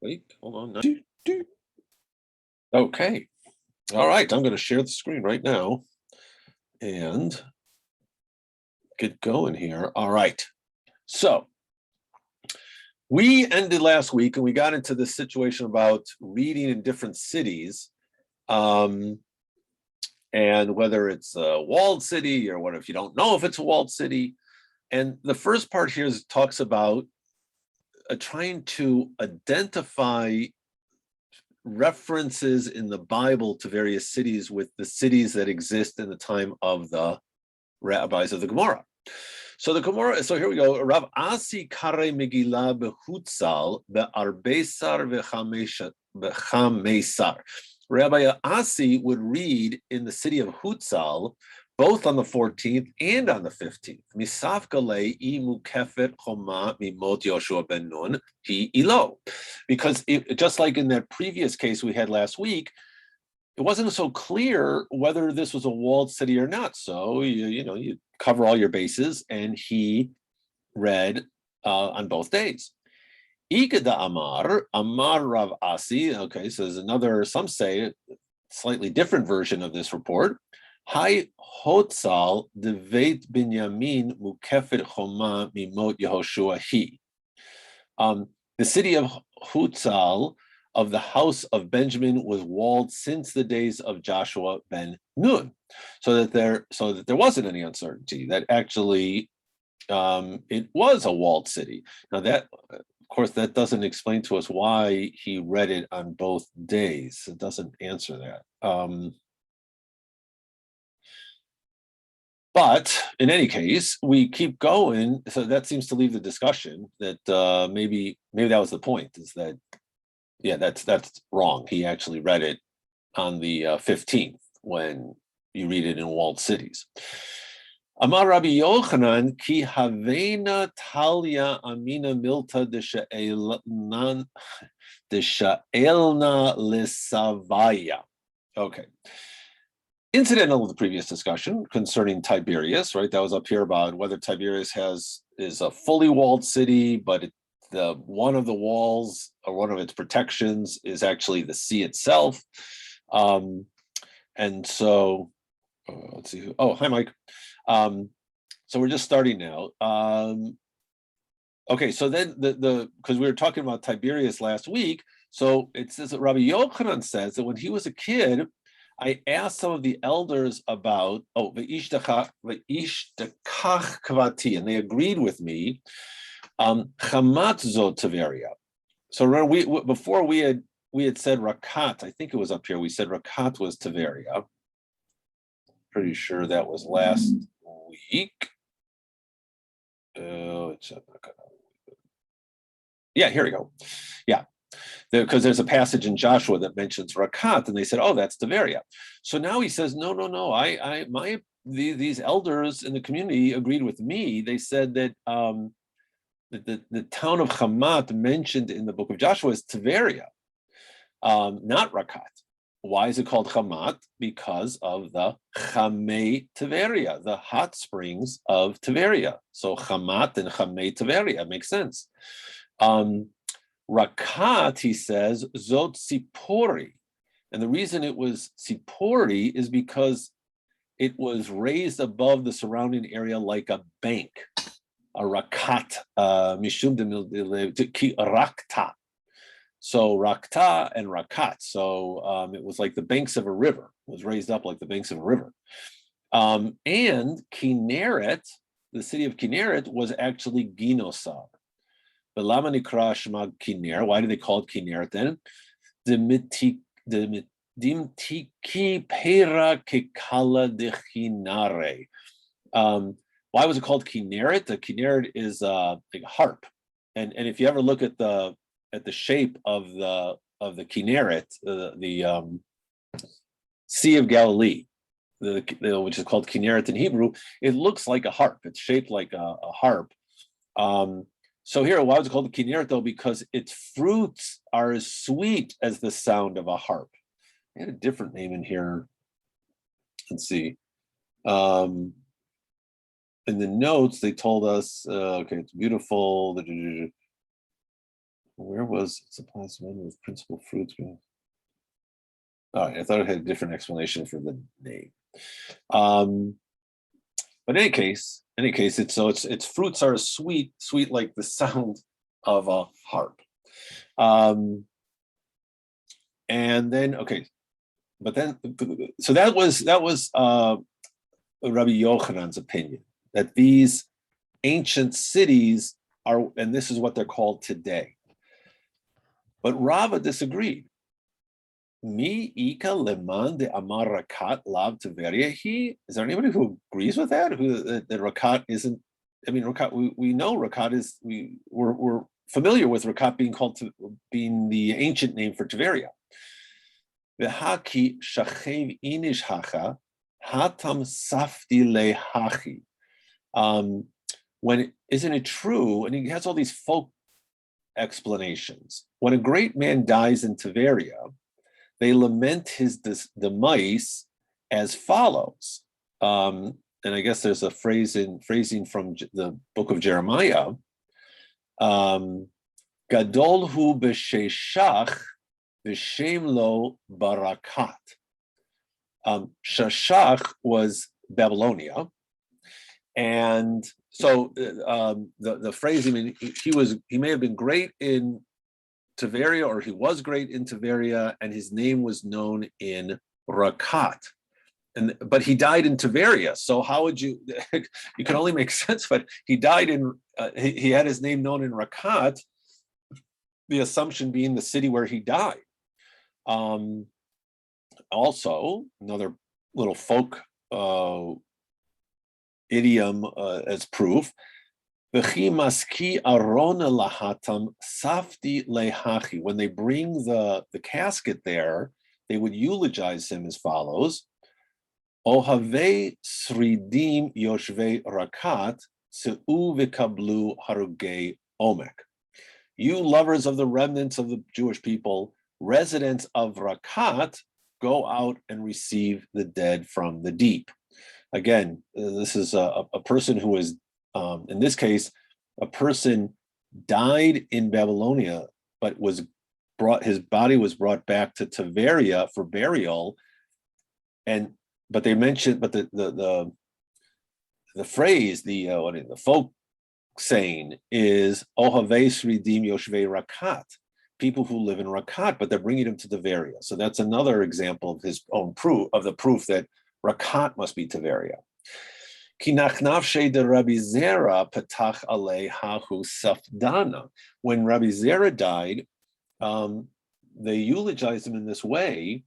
Wait, hold on. Okay. All right. I'm going to share the screen right now and get going here. All right. So we ended last week and we got into this situation about reading in different cities, and whether it's a walled city or what if you don't know if it's a walled city. And the first part here talks about trying to identify references in the Bible to various cities with the cities that exist in the time of the rabbis of the Gemara. So the Gemara, so here we go. Rav Asi kare Megillah behutzal be'arbesar v'chamesar. Rabbi Asi would read in the city of Hutzal, both on the 14th and on the 15th. Misafkale imu kefet choma mimot Yoshua ben Nun hi ilo. Because just like in that previous case we had last week, it wasn't so clear whether this was a walled city or not. So you cover all your bases, and he read on both days. Ikeda Amar Rav Asi. Okay, so there's another, some say, slightly different version of this report. Hai Hotzal Devet Binyamin Mukefet Choma Mimot Yehoshua Hi. The city of Hutzal, of the house of Benjamin, was walled since the days of Joshua ben Nun, so that there wasn't any uncertainty that actually it was a walled city. Now that, of course, that doesn't explain to us why he read it on both days. It doesn't answer that. But in any case, we keep going. So that seems to leave the discussion that maybe that was the point, is that, yeah, that's wrong. He actually read it on the 15th when you read it in walled cities. Amar Rabbi Yochanan ki havena talia amina milta deshaelna lisavaya. Okay. Incidental to the previous discussion concerning Tiberias, right? That was up here about whether Tiberias is a fully walled city, but one of the walls, or one of its protections, is actually the sea itself. And so let's see. Oh, hi, Mike. So we're just starting now. Okay, so then because we were talking about Tiberias last week, so it says that Rabbi Yochanan says that when he was a kid, I asked some of the elders about v'ishdakach kvati, and they agreed with me. Chamat zo Tiberia. So remember, before we had said Rakat. I think it was up here. We said Rakat was Tiberia. Pretty sure that was last week. Yeah, here we go. Yeah. Because there's a passage in Joshua that mentions Rakat, and they said, "Oh, that's Tiberia." So now he says, "No. These elders in the community agreed with me. They said that the town of Hamat mentioned in the book of Joshua is Tiberia, not Rakat. Why is it called Hamat? Because of the Chamei Tiberia, the hot springs of Tiberia. So Hamat and Chamei Tiberia makes sense." Rakat, he says, Zot Sipori. And the reason it was Sipori is because it was raised above the surrounding area like a bank. A Rakat, Mishum de Rakta. So Rakta and Rakat. So it was like the banks of a river. It was raised up like the banks of a river. And Kinneret, the city of Kinneret, was actually Ginosar. Why do they call it Kinneret then? Why was it called Kinneret? The Kinneret is like a harp, and if you ever look at the shape of the Kinneret, the Sea of Galilee, which is called Kinneret in Hebrew, it looks like a harp. It's shaped like a harp. So here, why was it called the Kinneret though? Because its fruits are as sweet as the sound of a harp. They had a different name in here. Let's see. In the notes, they told us, okay, it's beautiful. where was it supplies men with principal fruits? All right, I thought it had a different explanation for the name. But in any case, its fruits are sweet like the sound of a harp. And then but then so that was Rabbi Yochanan's opinion, that these ancient cities are, and this is what they're called today. But Rava disagreed. Mi ika leman de amar rakat lav Tiberia. Is there anybody who agrees with that? Who that rakat isn't? I mean, rakat. We know rakat is. We're familiar with rakat being the ancient name for Tiberia. V'haki shachev inish hacha hatam safti lehachi. When isn't it true? And he has all these folk explanations. When a great man dies in Tiberia, they lament his demise as follows. And I guess there's a phrasing from the book of Jeremiah. Gadol hu b'sheshach v'shem lo barakat. Shashach was Babylonia. And so the phrase, I mean, he may have been great in Tiberia, or he was great in Tiberia, and his name was known in Rakat. But he died in Tiberia. So how would you can only make sense, but he died in, he had his name known in Rakat, the assumption being the city where he died. Also, another little folk idiom as proof. When they bring the casket there, they would eulogize him as follows: Ohave sridim yoshvei rakat se'u v'kablu harugei omek. You lovers of the remnants of the Jewish people, residents of Rakat, go out and receive the dead from the deep. Again, this is a person who is, in this case, a person died in Babylonia, but his body was brought back to Tiberia for burial. But they mentioned, but the phrase, the folk saying is Ohave Sridim Yoshvei Rakat, people who live in Rakat, but they're bringing him to Tiberia. So that's another example of his own proof, of the proof that Rakat must be Tiberia. Ki nachnavshe de Rabbi Zera patach alei hahu safdana. When Rabbi Zera died, they eulogized him in this way: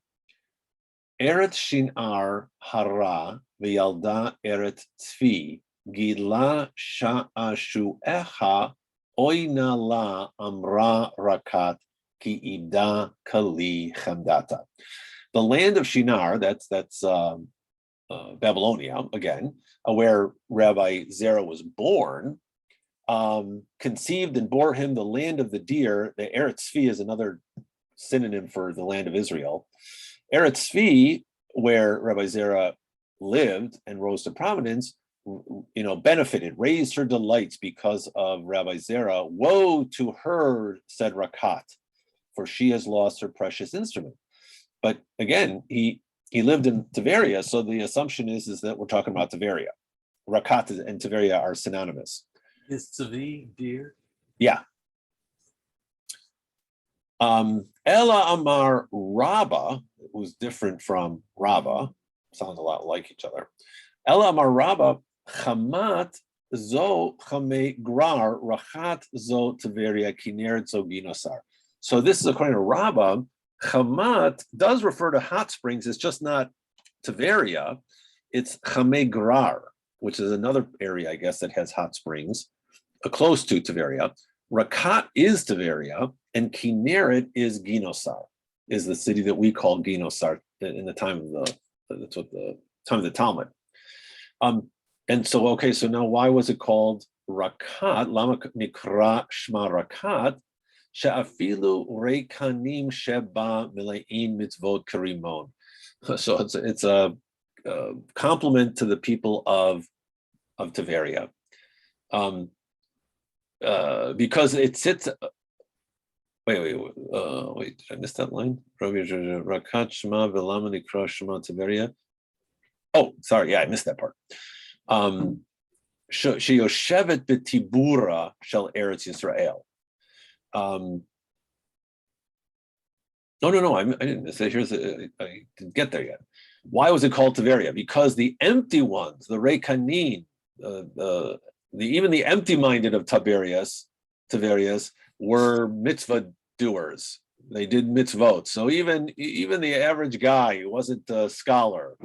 Eret shinar hara v'yalda eret tzvi gila sha'ashu echa oina la amra rakat ki ida kali chamdata. The land of Shinar, that's Babylonia, again, where Rabbi Zera was born, conceived and bore him the land of the deer. The Eretz Tzvi is another synonym for the land of Israel. Eretz Tzvi, where Rabbi Zera lived and rose to prominence, benefited, raised her delights because of Rabbi Zera. Woe to her, said Rakat, for she has lost her precious instrument. But again, he lived in Tiberia, so the assumption is that we're talking about Tiberia. Rakat and Tiberia are synonymous. Is Tzvi deer? Yeah. Ella Amar Rabba, who's different from Rabba, sounds a lot like each other. Ella Amar Rabba, Chamat zo chame grar, Rachat zo Tiberia kineret zo ginosar. So this is according to Rabba. Chamat does refer to hot springs. It's just not Tiberia. It's Chame Grar, which is another area, I guess, that has hot springs, close to Tiberia. Rakat is Tiberia, and Kinneret is Ginosar, is the city that we call Ginosar in the time of the Talmud. And so, so now why was it called Rakat? Lama Nikra Shma Rakat. She'afilu reikanim sheba milein mitzvot karimon. So it's a compliment to the people of Tiberia, because it sits Wait, did I miss that line? Rakat Shema Velamani Kra Shema Tiberia. Oh, sorry, yeah, I missed that part. Sheyoshevet B'Tibura Shel Eretz Yisrael. No, I didn't miss it. I didn't get there yet. Why was it called Tiberia? Because the empty ones, the Rekanin, even the empty-minded of Tiberias, were mitzvah doers. They did mitzvot. So even the average guy who wasn't a scholar,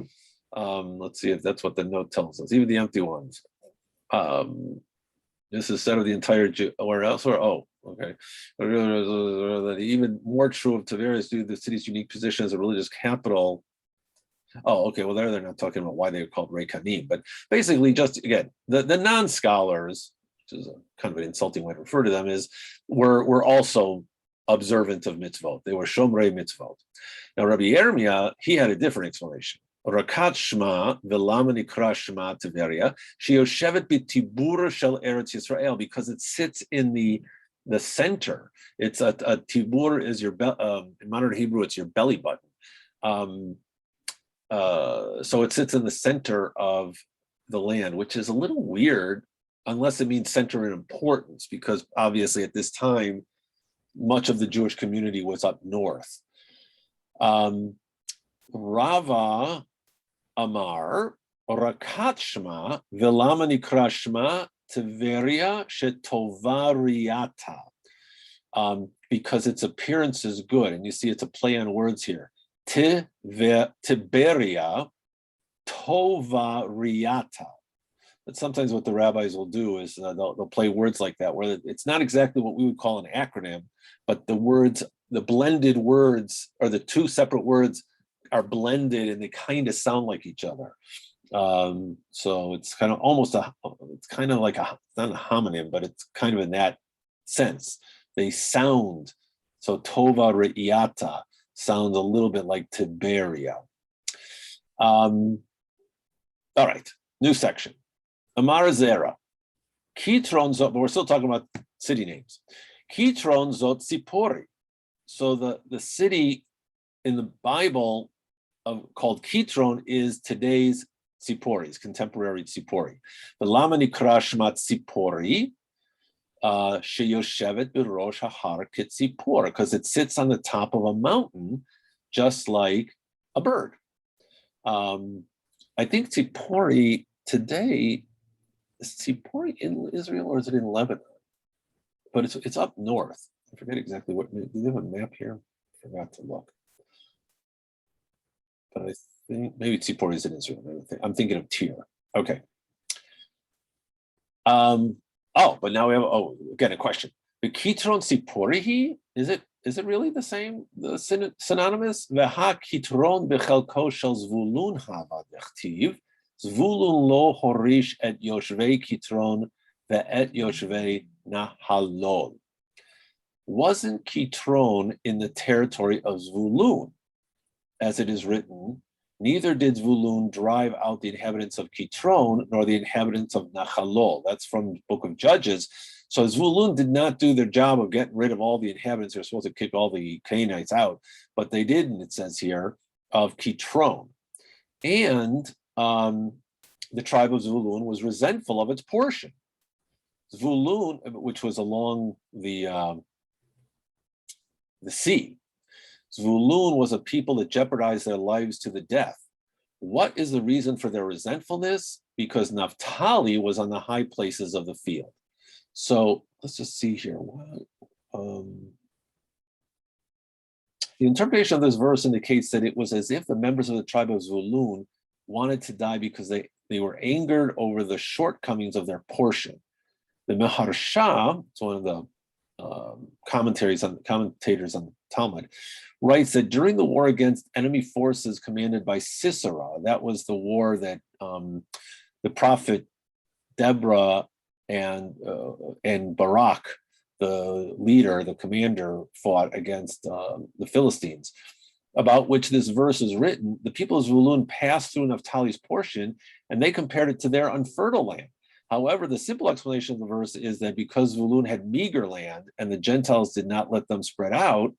let's see if that's what the note tells us. Even the empty ones. This is said of the entire Jew, or elsewhere. Oh, okay. Even more true of Tiberias due to the city's unique position as a religious capital. Oh, okay. Well, they're not talking about why they were called Rekanim, but basically, just again, the non-scholars, which is a kind of an insulting way to refer to them, were also observant of mitzvot. They were shomrei mitzvot. Now, Rabbi Yirmiyah, he had a different explanation. Rakat Shema v'lama nikra Shema Tiberia sheyoshevet b'tibura shel Eretz Yisrael, because it sits in the center. It's a tibur is your in modern Hebrew, it's your belly button. So it sits in the center of the land, which is a little weird, unless it means center in importance, because obviously at this time, much of the Jewish community was up north. Rava Amar Rakat Shema V'lama Nikra Shema Tiberia Shetovariata, because its appearance is good, and you see it's a play on words here. Tiberia Tovariata. But sometimes what the rabbis will do is they'll play words like that, where it's not exactly what we would call an acronym, but the blended words, or the two separate words, are blended and they kind of sound like each other. So it's kind of like not a homonym, but it's kind of in that sense. They sound, so Tova Re'iata sounds a little bit like Tiberia. All right, new section. Amar Zera. Kitron Zot, but we're still talking about city names. Kitron Zot Tzipori. So the city in the Bible called Kitron is today's Tzipori, contemporary Tzipori. The Lama Nikra Shema Tzipori Sheyoshevet B'Rosh HaHar Kitzipor, because it sits on the top of a mountain, just like a bird. I think Tzipori today, is Tzipori in Israel or is it in Lebanon? But it's up north. I forget exactly what. Do you have a map here? I forgot to look. But I think maybe Tzipori is in Israel. I'm thinking of Tyre. Okay. But now we have again a question. The Kitron Tziporihi, is it really the same? The synonymous? Veha Kitron bechelko shel Zvulun hava dechtiv. Zvulun lo horish et yoshvei Kitron ve'et yoshvei Nahalol. Wasn't Kitron in the territory of Zvulun, as it is written? Neither did Zvulun drive out the inhabitants of Kitron, nor the inhabitants of Nachalol. That's from the book of Judges. So Zvulun did not do their job of getting rid of all the inhabitants. They're supposed to kick all the Canaanites out, but they didn't, it says here, of Kitron. And the tribe of Zvulun was resentful of its portion. Zvulun, which was along the sea, Zvulun was a people that jeopardized their lives to the death. What is the reason for their resentfulness? Because Naphtali was on the high places of the field. So let's just see here. The interpretation of this verse indicates that it was as if the members of the tribe of Zvulun wanted to die because they were angered over the shortcomings of their portion. The Meharsha, it's one of the commentators on the Talmud, writes that during the war against enemy forces commanded by Sisera, that was the war that the prophet Deborah and Barak, the leader, the commander, fought against the Philistines, about which this verse is written. The people of Zvulun passed through Naphtali's portion, and they compared it to their unfertile land. However, the simple explanation of the verse is that because Zvulun had meager land and the Gentiles did not let them spread out,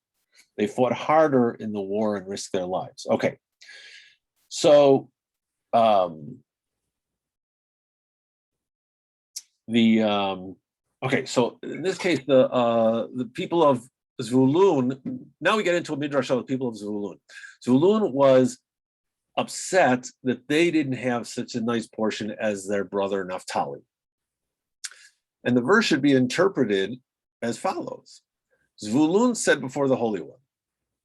they fought harder in the war and risked their lives. Okay, so so in this case, the people of Zvulun. Now we get into a midrash of the people of Zvulun. Zvulun was upset that they didn't have such a nice portion as their brother Naphtali. And the verse should be interpreted as follows. Zvulun said before the Holy One,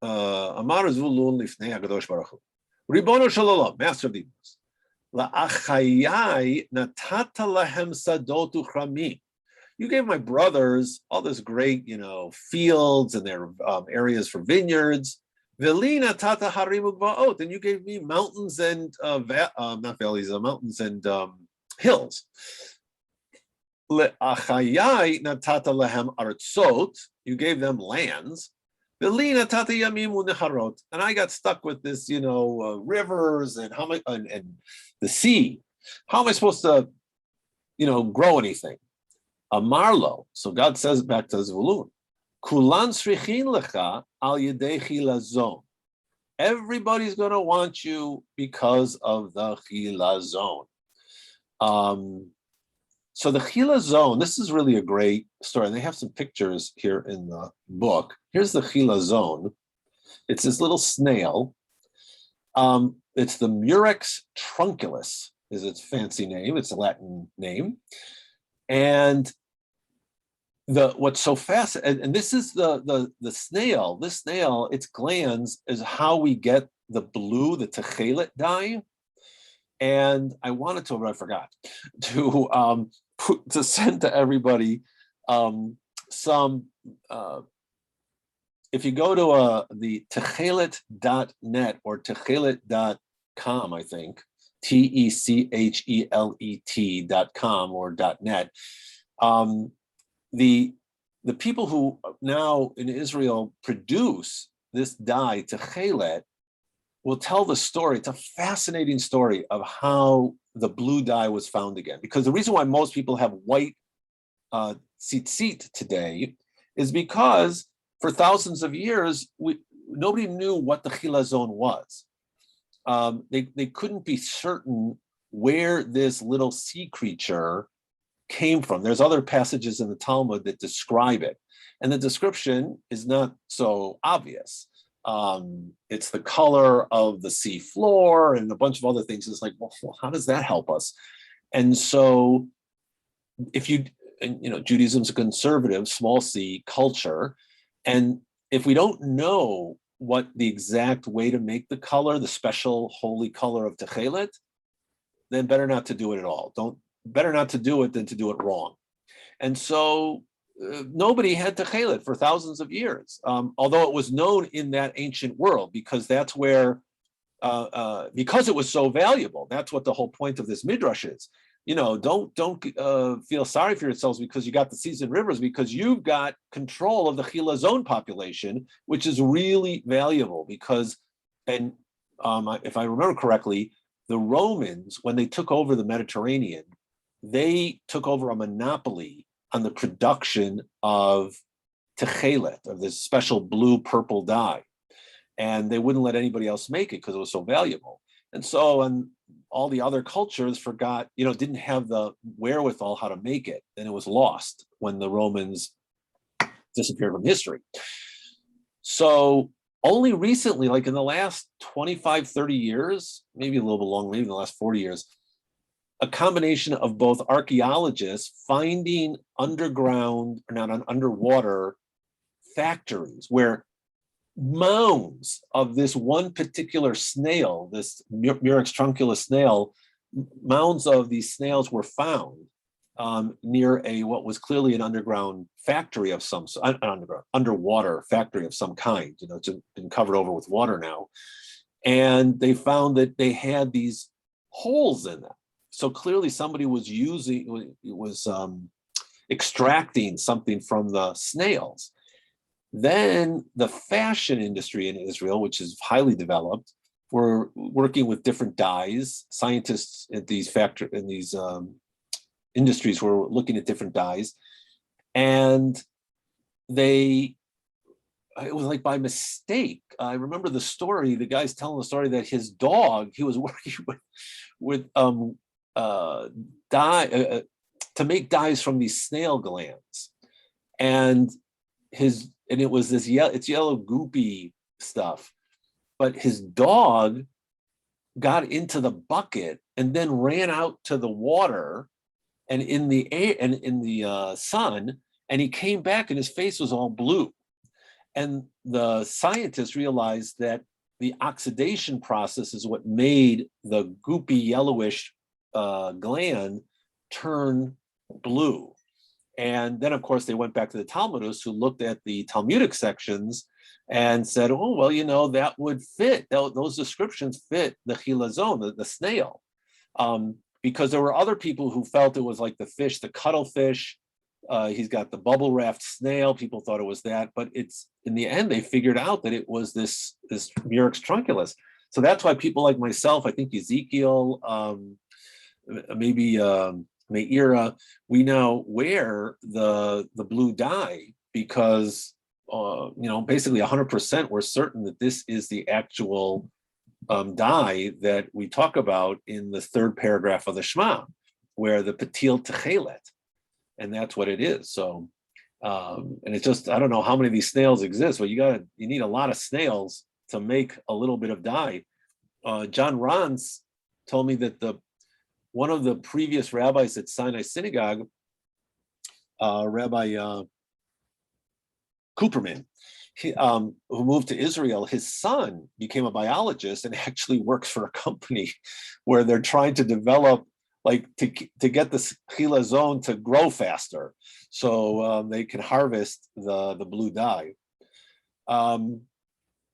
Amar Zvulun lifnei HaKadosh Baruch Hu, Ribono shel Olam, Master of the Universe, La'achayai natata lahem sadot uchramim. You gave my brothers all this great, fields and their areas for vineyards. Velina tata harim ugvaot, and you gave me mountains and not valleys, mountains and hills. Le'achayai natata lehem artzot, you gave them lands. Velina tata yamim uneharot, and I got stuck with this, rivers and and the sea. How am I supposed to, grow anything? Amarlo. So God says back to Zvulun, Kulan srichin lecha al yedei chilazon. Everybody's going to want you because of the chilazon. So the chilazon, this is really a great story. And they have some pictures here in the book. Here's the chilazon. It's this little snail. It's the Murex trunculus is its fancy name. It's a Latin name. And what's so fascinating, and this is the snail. This snail, its glands is how we get the blue, the techelet dye. And I wanted to, but I forgot to send to everybody some. If you go to the techelet.net or techelet.com, I think TECHELET.com or .net. The people who now in Israel produce this dye, techelet, will tell the story. It's a fascinating story of how the blue dye was found again. Because the reason why most people have white tzitzit today is because for thousands of years, nobody knew what the chilazon was. They couldn't be certain where this little sea creature came from. There's other passages in the Talmud that describe it, and the description is not so obvious. It's the color of the sea floor and a bunch of other things. It's like, well, how does that help us? And so Judaism's a conservative, small c culture. And if we don't know what the exact way to make the color, the special holy color of techelet, then better not to do it at all. Better not to do it than to do it wrong. And so nobody had techelet for thousands of years, although it was known in that ancient world, because that's where, because it was so valuable. That's what the whole point of this midrash is. Don't feel sorry for yourselves because you got the seas and rivers, because you've got control of the chilazon population, which is really valuable. Because, and if I remember correctly, the Romans, when they took over the Mediterranean, they took over a monopoly on the production of techelet, of this special blue-purple dye. And they wouldn't let anybody else make it because it was so valuable. And so, and all the other cultures forgot, didn't have the wherewithal how to make it. And it was lost when the Romans disappeared from history. So only recently, like in the last 25, 30 years, maybe a little bit longer, maybe in the last 40 years, a combination of both archaeologists finding underwater factories where mounds of this one particular snail, this Murex trunculus snail, mounds of these snails were found near what was clearly an underground factory of some underwater factory of some kind. It's been covered over with water now, and they found that they had these holes in them. So clearly somebody was extracting something from the snails. Then the fashion industry in Israel, which is highly developed, were working with different dyes. Scientists at these industries who were looking at different dyes, and it was like by mistake. I remember the story. The guy's telling the story that his dog, he was working with dye to make dyes from these snail glands, and it was this it's yellow goopy stuff, but his dog got into the bucket and then ran out to the water and in the air and in the sun, and he came back and his face was all blue. And the scientists realized that the oxidation process is what made the goopy yellowish gland turn blue. And then, of course, they went back to the Talmudists who looked at the Talmudic sections and said, oh, well, that would fit. Those descriptions fit the chilazon, the snail. Because there were other people who felt it was like the fish, the cuttlefish. He's got the bubble raft snail. People thought it was that, but it's in the end they figured out that it was this Murex trunculus. So that's why people like myself, I think Ezekiel, maybe Meira, we now wear the blue dye because basically 100% we're certain that this is the actual dye that we talk about in the third paragraph of the Shema, where the patil techelet. And that's what it is. So, and it's just, I don't know how many of these snails exist, but you need a lot of snails to make a little bit of dye. John Rance told me that one of the previous rabbis at Sinai Synagogue, Rabbi Cooperman, who moved to Israel, his son became a biologist and actually works for a company where they're trying to develop to get the chilazon to grow faster, so they can harvest the blue dye.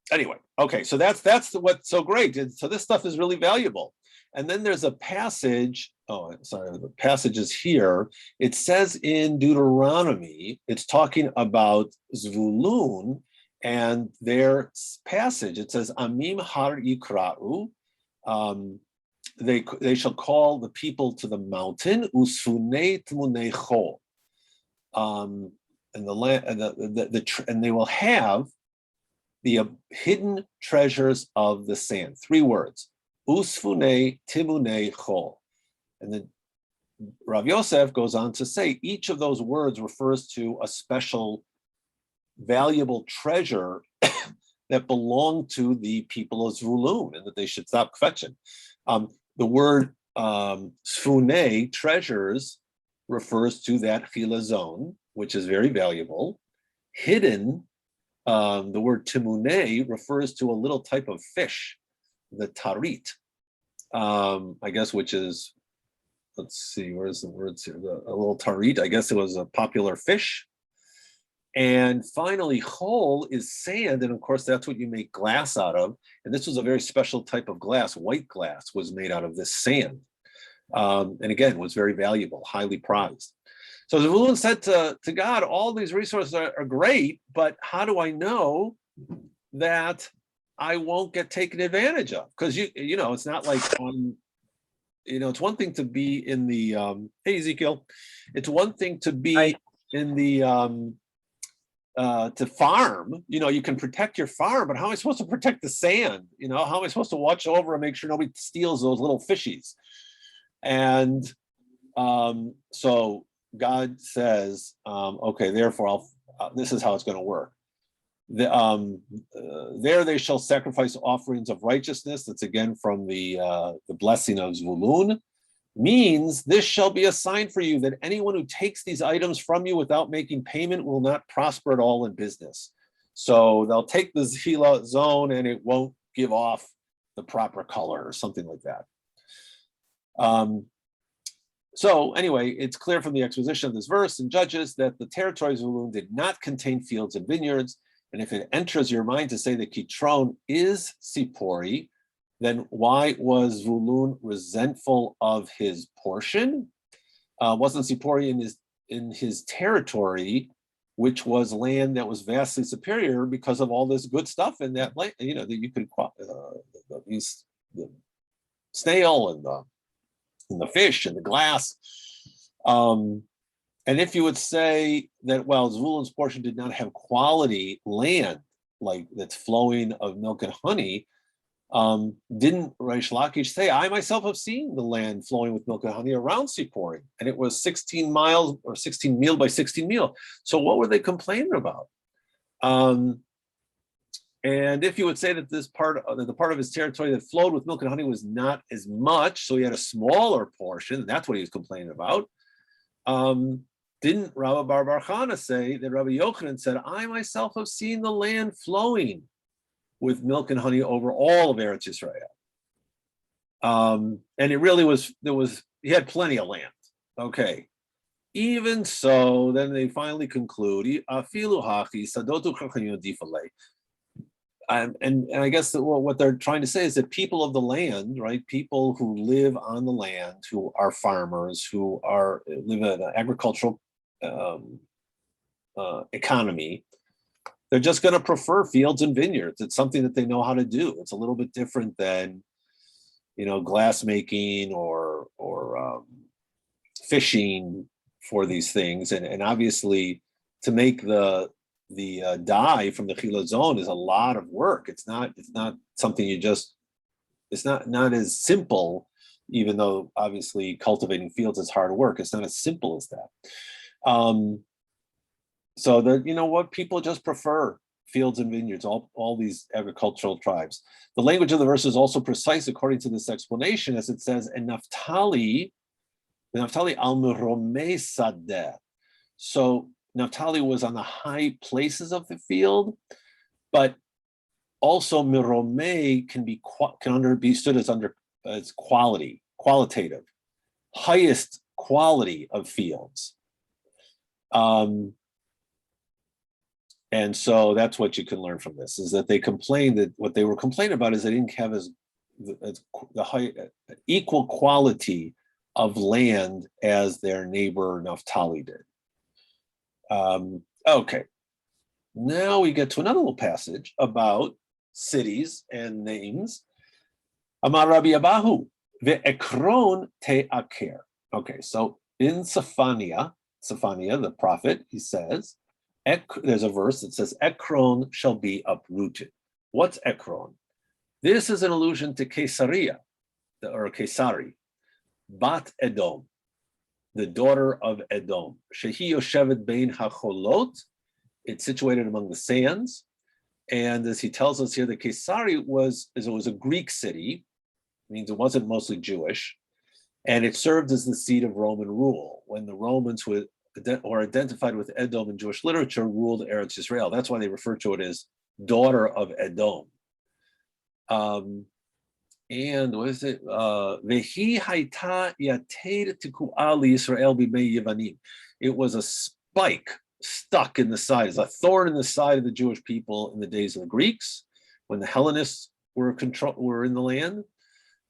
Anyway, okay, so that's what's so great. And so this stuff is really valuable. And then there's a passage. Oh, sorry, the passage is here. It says in Deuteronomy, it's talking about Zvulun and their passage. It says Amim har yikra'u. They shall call the people to the mountain usfunei tmunei chol, and the land and they will have the hidden treasures of the sand. 3 words: usfunei timunei chol. And then Rav Yosef goes on to say each of those words refers to a special, valuable treasure that belonged to the people of Zvulun, and that they should stop fetching. The word sfune, treasures, refers to that chilazon, which is very valuable. Hidden, the word timune refers to a little type of fish, the tarit, I guess, which is, let's see, where's the words here? A little tarit, I guess it was a popular fish. And finally, chol is sand, and of course that's what you make glass out of. And this was a very special type of glass. White glass was made out of this sand, and again was very valuable, highly prized. So Zvulun said to God, all these resources are great, but how do I know that I won't get taken advantage of? Because it's not like it's one thing to be in the hey Ezekiel, it's one thing to be in the to farm. You can protect your farm, but how am I supposed to protect the sand? How am I supposed to watch over and make sure nobody steals those little fishies? And so God says, okay, therefore this is how it's going to work. There they shall sacrifice offerings of righteousness. That's again from the blessing of Zvulun. Means this shall be a sign for you that anyone who takes these items from you without making payment will not prosper at all in business. So they'll take the chilazon and it won't give off the proper color or something like that. So anyway, it's clear from the exposition of this verse in Judges that the territory of Zvulun did not contain fields and vineyards. And if it enters your mind to say that Kitron is Sipori, then why was Zvulun resentful of his portion? Wasn't Sipori in his territory, which was land that was vastly superior because of all this good stuff in that land? That you could the snail and the fish and the glass. And if you would say that, well, Zvulun's portion did not have quality land, like that's flowing of milk and honey, didn't Reish Lakish say, I myself have seen the land flowing with milk and honey around Sipori, and it was 16 miles or 16 meal by 16 meal. So what were they complaining about? And if you would say that the part of his territory that flowed with milk and honey was not as much, so he had a smaller portion, that's what he was complaining about. Didn't Rabbi Bar Chana say that Rabbi Yochanan said, I myself have seen the land flowing with milk and honey over all of Eretz Yisrael. And it really was, he had plenty of land. Okay. Even so, then they finally conclude, and I guess that what they're trying to say is that people of the land, right, people who live on the land, who are farmers, who live in an agricultural economy, they're just going to prefer fields and vineyards. It's something that they know how to do. It's a little bit different than, glass making or fishing for these things. And obviously, to make the dye from the chilazon is a lot of work. It's not something it's not as simple, even though obviously cultivating fields is hard work. It's not as simple as that. So that, people just prefer fields and vineyards, all these agricultural tribes. The language of the verse is also precise according to this explanation, as it says, and Naphtali al meromei sadeh. So Naphtali was on the high places of the field, but also miromei can be understood as qualitative, highest quality of fields. And so that's what you can learn from this, is that they complained that what they were complaining about is they didn't have the high equal quality of land as their neighbor Naphtali did. Okay, now we get to another little passage about cities and names. Amar Rabbi Abahu, ve'ekron te'aker. Okay, so in Zephaniah, the prophet, he says, there's a verse that says, Ekron shall be uprooted. What's Ekron? This is an allusion to Caesarea, or Kesari, Bat Edom, the daughter of Edom. Shehi Yoshevet Bein HaCholot, it's situated among the sands. And as he tells us here, the Kesari was a Greek city, means it wasn't mostly Jewish, and it served as the seat of Roman rule. When the Romans were identified with Edom in Jewish literature, ruled Eretz Yisrael. That's why they refer to it as daughter of Edom. And what is it? Vehi haita yated tiku'a liYisrael b'mei Yevanim. It was a spike stuck in the side, as a thorn in the side of the Jewish people in the days of the Greeks, when the Hellenists were in the land.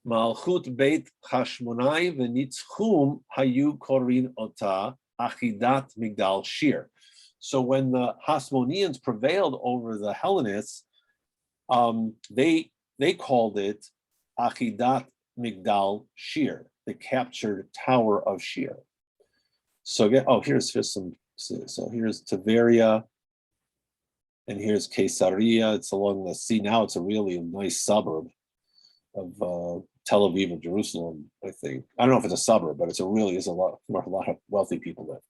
Malchut Beit Hashmonai v'nitzchum hayu korin ota Achidat Migdal Shir. So when the Hasmoneans prevailed over the Hellenists, they called it Achidat Migdal Shir, the captured tower of Shir. So here's some. So here's Tiberia, and here's Caesarea. It's along the sea. Now it's a really nice suburb of Tel Aviv and Jerusalem, I think. I don't know if it's a suburb, but a lot of wealthy people live.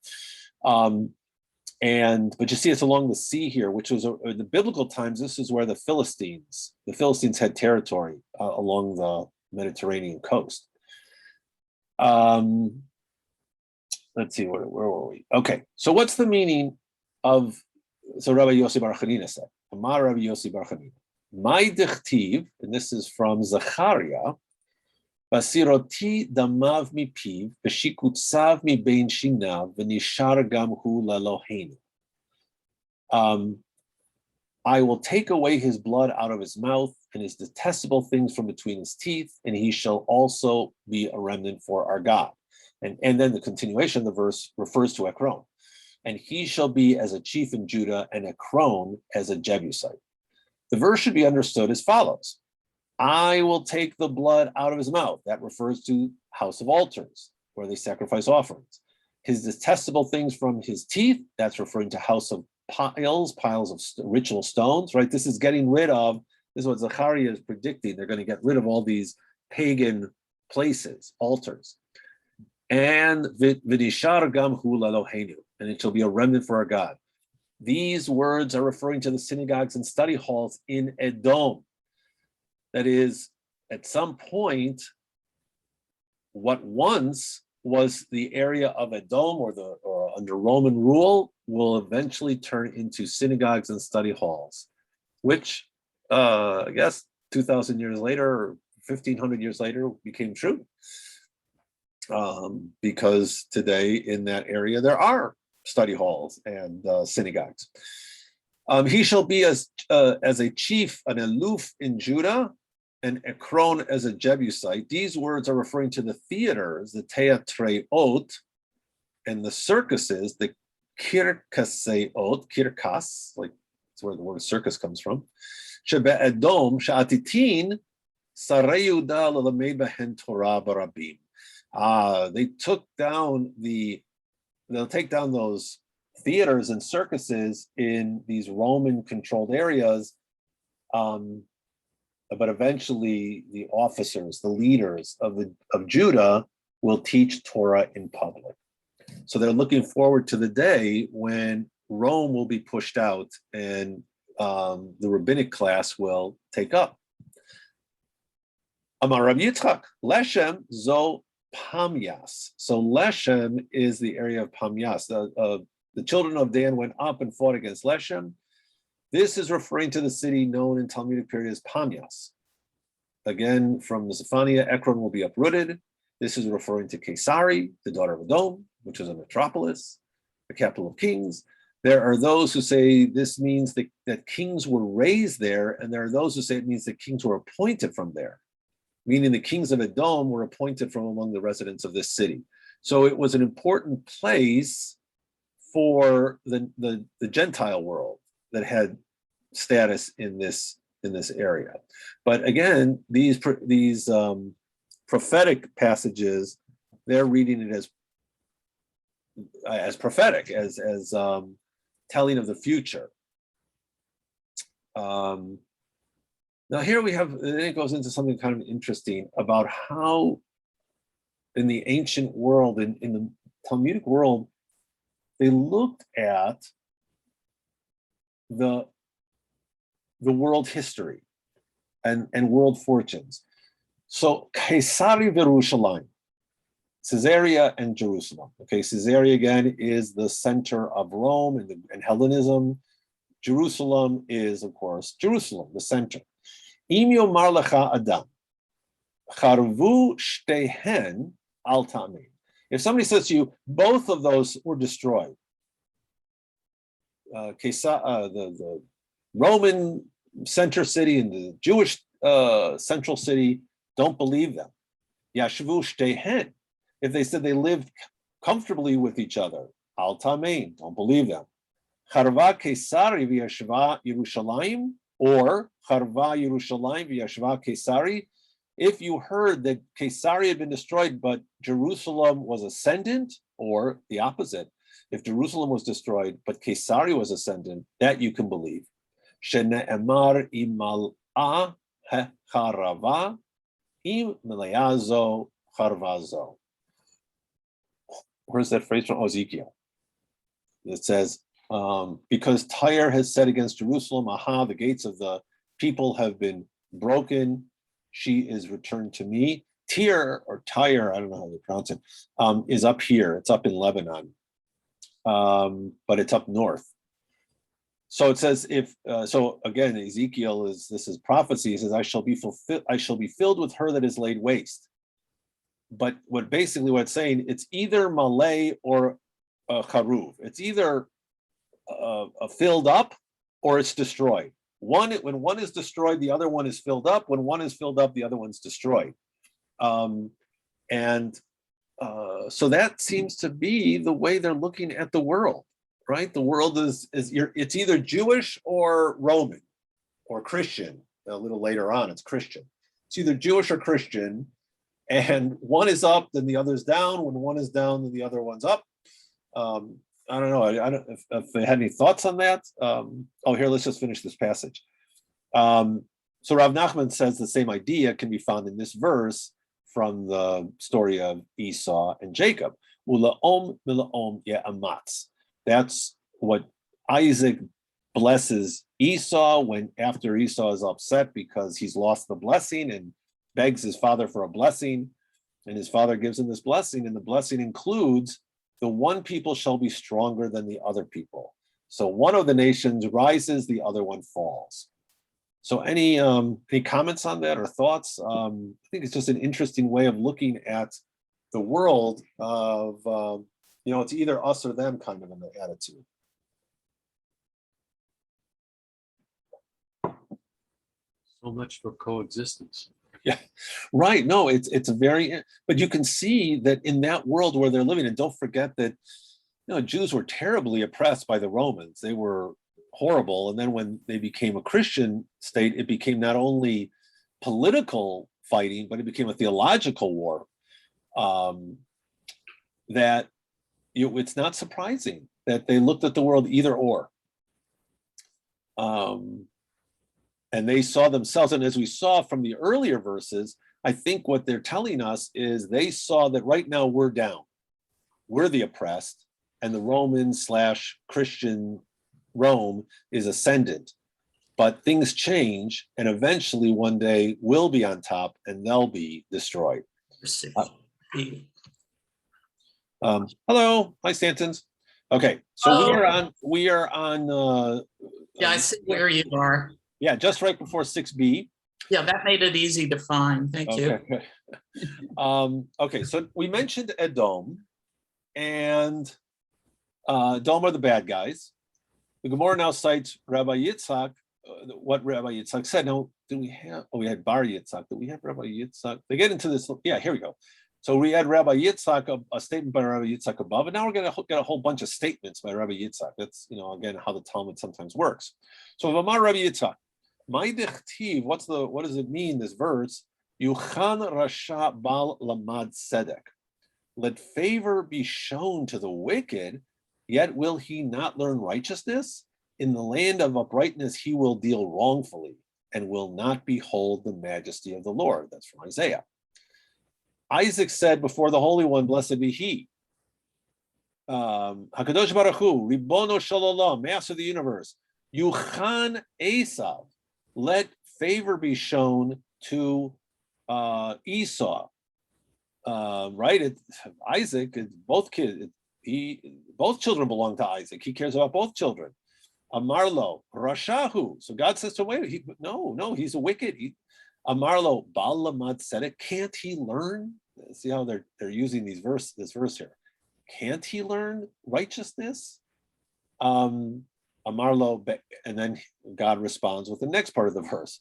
But you see, it's along the sea here, which was in the biblical times. This is where the Philistines had territory along the Mediterranean coast. Let's see, where were we? Okay, so what's the meaning of? So Rabbi Yossi Bar Chanina said, Amar Rabbi Yossi Bar Chanina, my dichtiv, and this is from Zechariah. Basiroti damav mipiv, v'shikutsav mi bein shinav, v'nishar gam hu lalohenu. I will take away his blood out of his mouth and his detestable things from between his teeth, and he shall also be a remnant for our God. And then the continuation of the verse refers to Ekron. And he shall be as a chief in Judah, and Ekron as a Jebusite. The verse should be understood as follows. I will take the blood out of his mouth. That refers to house of altars, where they sacrifice offerings. his detestable things from his teeth, that's referring to house of piles of ritual stones, right? This is getting rid of, this is what Zechariah is predicting. They're going to get rid of all these pagan places, altars. And v'nishar gam hu l'Eloheinu, and it shall be a remnant for our God. These words are referring to the synagogues and study halls in Edom. That is, at some point, what once was the area of Edom or under Roman rule will eventually turn into synagogues and study halls, which I guess 2,000 years later or 1,500 years later became true. Because today in that area there are study halls and synagogues. He shall be as a chief, an aloof in Judah, and Ekron as a Jebusite. These words are referring to the theaters, the teatreot, and the circuses, the kirkas, like that's where the word circus comes from. Shebe Edom, Sha'atitin, Sarei Yehuda l'lamed behen Torah barabim. They'll take down those theaters and circuses in these Roman-controlled areas, but eventually the officers, the leaders of Judah will teach Torah in public. So they're looking forward to the day when Rome will be pushed out and the rabbinic class will take up. Amar Rabbi Yitzchak, Leshem zo Pamyas. So Leshem is the area of Pamyas. The children of Dan went up and fought against Leshem. This is referring to the city known in Talmudic period as Pamyas. Again, from the Zephaniah, Ekron will be uprooted. This is referring to Kesari, the daughter of Edom, which is a metropolis, the capital of kings. There are those who say this means that kings were raised there, and there are those who say it means that kings were appointed from there, meaning the kings of Edom were appointed from among the residents of this city. So it was an important place for the Gentile world that had status in this area. But again, these prophetic passages, they're reading it as prophetic, as telling of the future. Now here we have, then it goes into something kind of interesting about how in the ancient world, in the Talmudic world, they looked at the world history and world fortunes. So Caesarea Jerusalem, Caesarea and Jerusalem. Okay, Caesarea again is the center of Rome and Hellenism. Jerusalem is, of course, Jerusalem, the center. Im yomar lecha adam, charvu shtehen al ta'amin. If somebody says to you, both of those were destroyed, the Roman center city and the Jewish central city, don't believe them. Yashvu shtehen. If they said they lived comfortably with each other, al ta'amin, don't believe them. Charva Kesari v'yashva Yerushalayim, or Charva Yerushalayim v'yashva Kesari. If you heard that Kesari had been destroyed, but Jerusalem was ascendant, or the opposite, if Jerusalem was destroyed, but Kesari was ascendant, that you can believe. Shene'emar imal'a hecharava im meleazo charvazo. Where's that phrase from? Ezekiel. It says, because Tyre has said against Jerusalem, aha, the gates of the people have been broken, she is returned to me. Tyre, or Tyre, I don't know how to pronounce it, is up here. It's up in Lebanon, but it's up north. So it says, so again, Ezekiel this is prophecy. He says, I shall be filled with her that is laid waste. But what it's saying, it's either Malay or Charuv. It's either filled up or it's destroyed. When one is destroyed, the other one is filled up. When one is filled up, the other one's destroyed. So that seems to be the way they're looking at the world, right? The world it's either Jewish or Roman or Christian. A little later on, it's Christian. It's either Jewish or Christian, and one is up, then the other's down. When one is down, then the other one's up. I don't know. I don't if they had any thoughts on that. Here, let's just finish this passage. So Rav Nachman says the same idea can be found in this verse from the story of Esau and Jacob. Ula'om mila'om ye'amatz. That's what Isaac blesses Esau when after Esau is upset because he's lost the blessing and begs his father for a blessing. And his father gives him this blessing, and the blessing includes the one people shall be stronger than the other people. So one of the nations rises, the other one falls. So any comments on that or thoughts? I think it's just an interesting way of looking at the world of, it's either us or them kind of in the attitude. So much for coexistence. Yeah, right. No, it's a very, but you can see that in that world where they're living, and don't forget that, Jews were terribly oppressed by the Romans. They were horrible. And then when they became a Christian state, it became not only political fighting, but it became a theological war. That it's not surprising that they looked at the world either or. And they saw themselves, and as we saw from the earlier verses, I think what they're telling us is they saw that right now we're down. We're the oppressed, and the Roman/Christian Rome is ascendant. But things change, and eventually one day we'll be on top and they'll be destroyed. Hello, hi Stantons. Okay, so we are on. Yeah, I see where you are. Yeah, just right before 6b. Yeah, that made it easy to find. Thank you. Okay, so we mentioned Edom, and Edom are the bad guys. The Gemara now cites Rabbi Yitzhak, what Rabbi Yitzhak said. Now, we had Bar Yitzhak. Do we have Rabbi Yitzhak? They get into this. Yeah, here we go. So we had Rabbi Yitzhak, a statement by Rabbi Yitzhak above, and now we're going to get a whole bunch of statements by Rabbi Yitzhak. That's, again, how the Talmud sometimes works. So V'amar Rabbi Yitzhak, my dechtiv, what does it mean, this verse? Yuchan rasha bal lamad sedek. Let favor be shown to the wicked, yet will he not learn righteousness? In the land of uprightness he will deal wrongfully, and will not behold the majesty of the Lord. That's from Isaiah. Isaac said before the Holy One, blessed be he. HaKadosh Baruch Hu, Ribono Shalom, Master of the universe. Yuchan Esav, let favor be shown to Esau. Right? Isaac, both kids, both children belong to Isaac. He cares about both children. Amarlo, Rashahu. So God says to him, wait, no, he's a wicked. Amarlo, Bal Lamad Sedek, can't he learn? See how they're using this verse here. Can't he learn righteousness? Amarlo, and then God responds with the next part of the verse.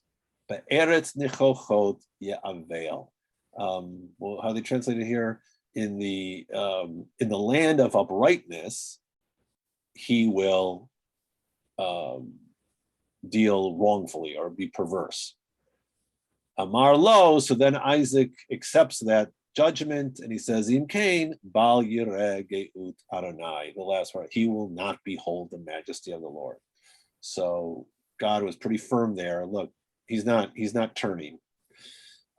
Be'eretz nichochot ye'aveil. How they translate it here, in the land of uprightness, he will deal wrongfully or be perverse. Amar lo, so then Isaac accepts that judgment, and he says, Im kain bal yireh geut Adonai, the last part, he will not behold the majesty of the Lord. So God was pretty firm there. Look, he's not turning.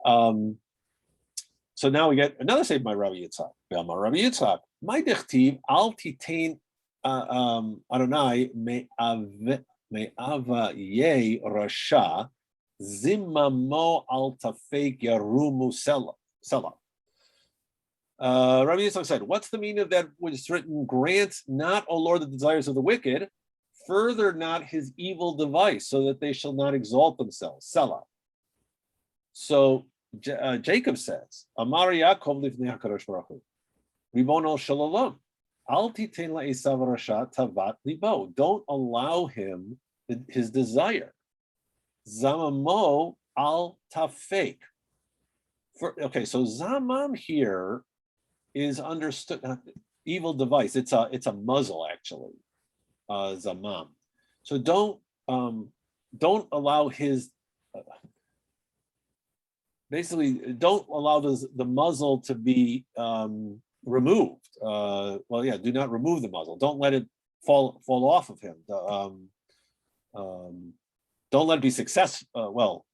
So now we get another statement by Rabbi Yitzhak. Rabbi Yitzhak, my dechtiv al titain Adonai me'ava ye rasha Zimamo al tafek yarumu sela. Rabbi Yitzchak said, what's the meaning of that which is written? Grant not, O Lord, the desires of the wicked, further not his evil device, so that they shall not exalt themselves. Selah. So Jacob says, Amar Yaakov lifnei HaKadosh Baruch Hu, Ribono Shalom, al titein la'esav rasha tavat libo. Don't allow him his desire. Zamamo al tafek. Okay, so zamam here is understood. Evil device. It's a muzzle actually. Zamam. So don't allow his. Basically, don't allow the muzzle to be removed. Do not remove the muzzle. Don't let it fall off of him. Don't let it be successful.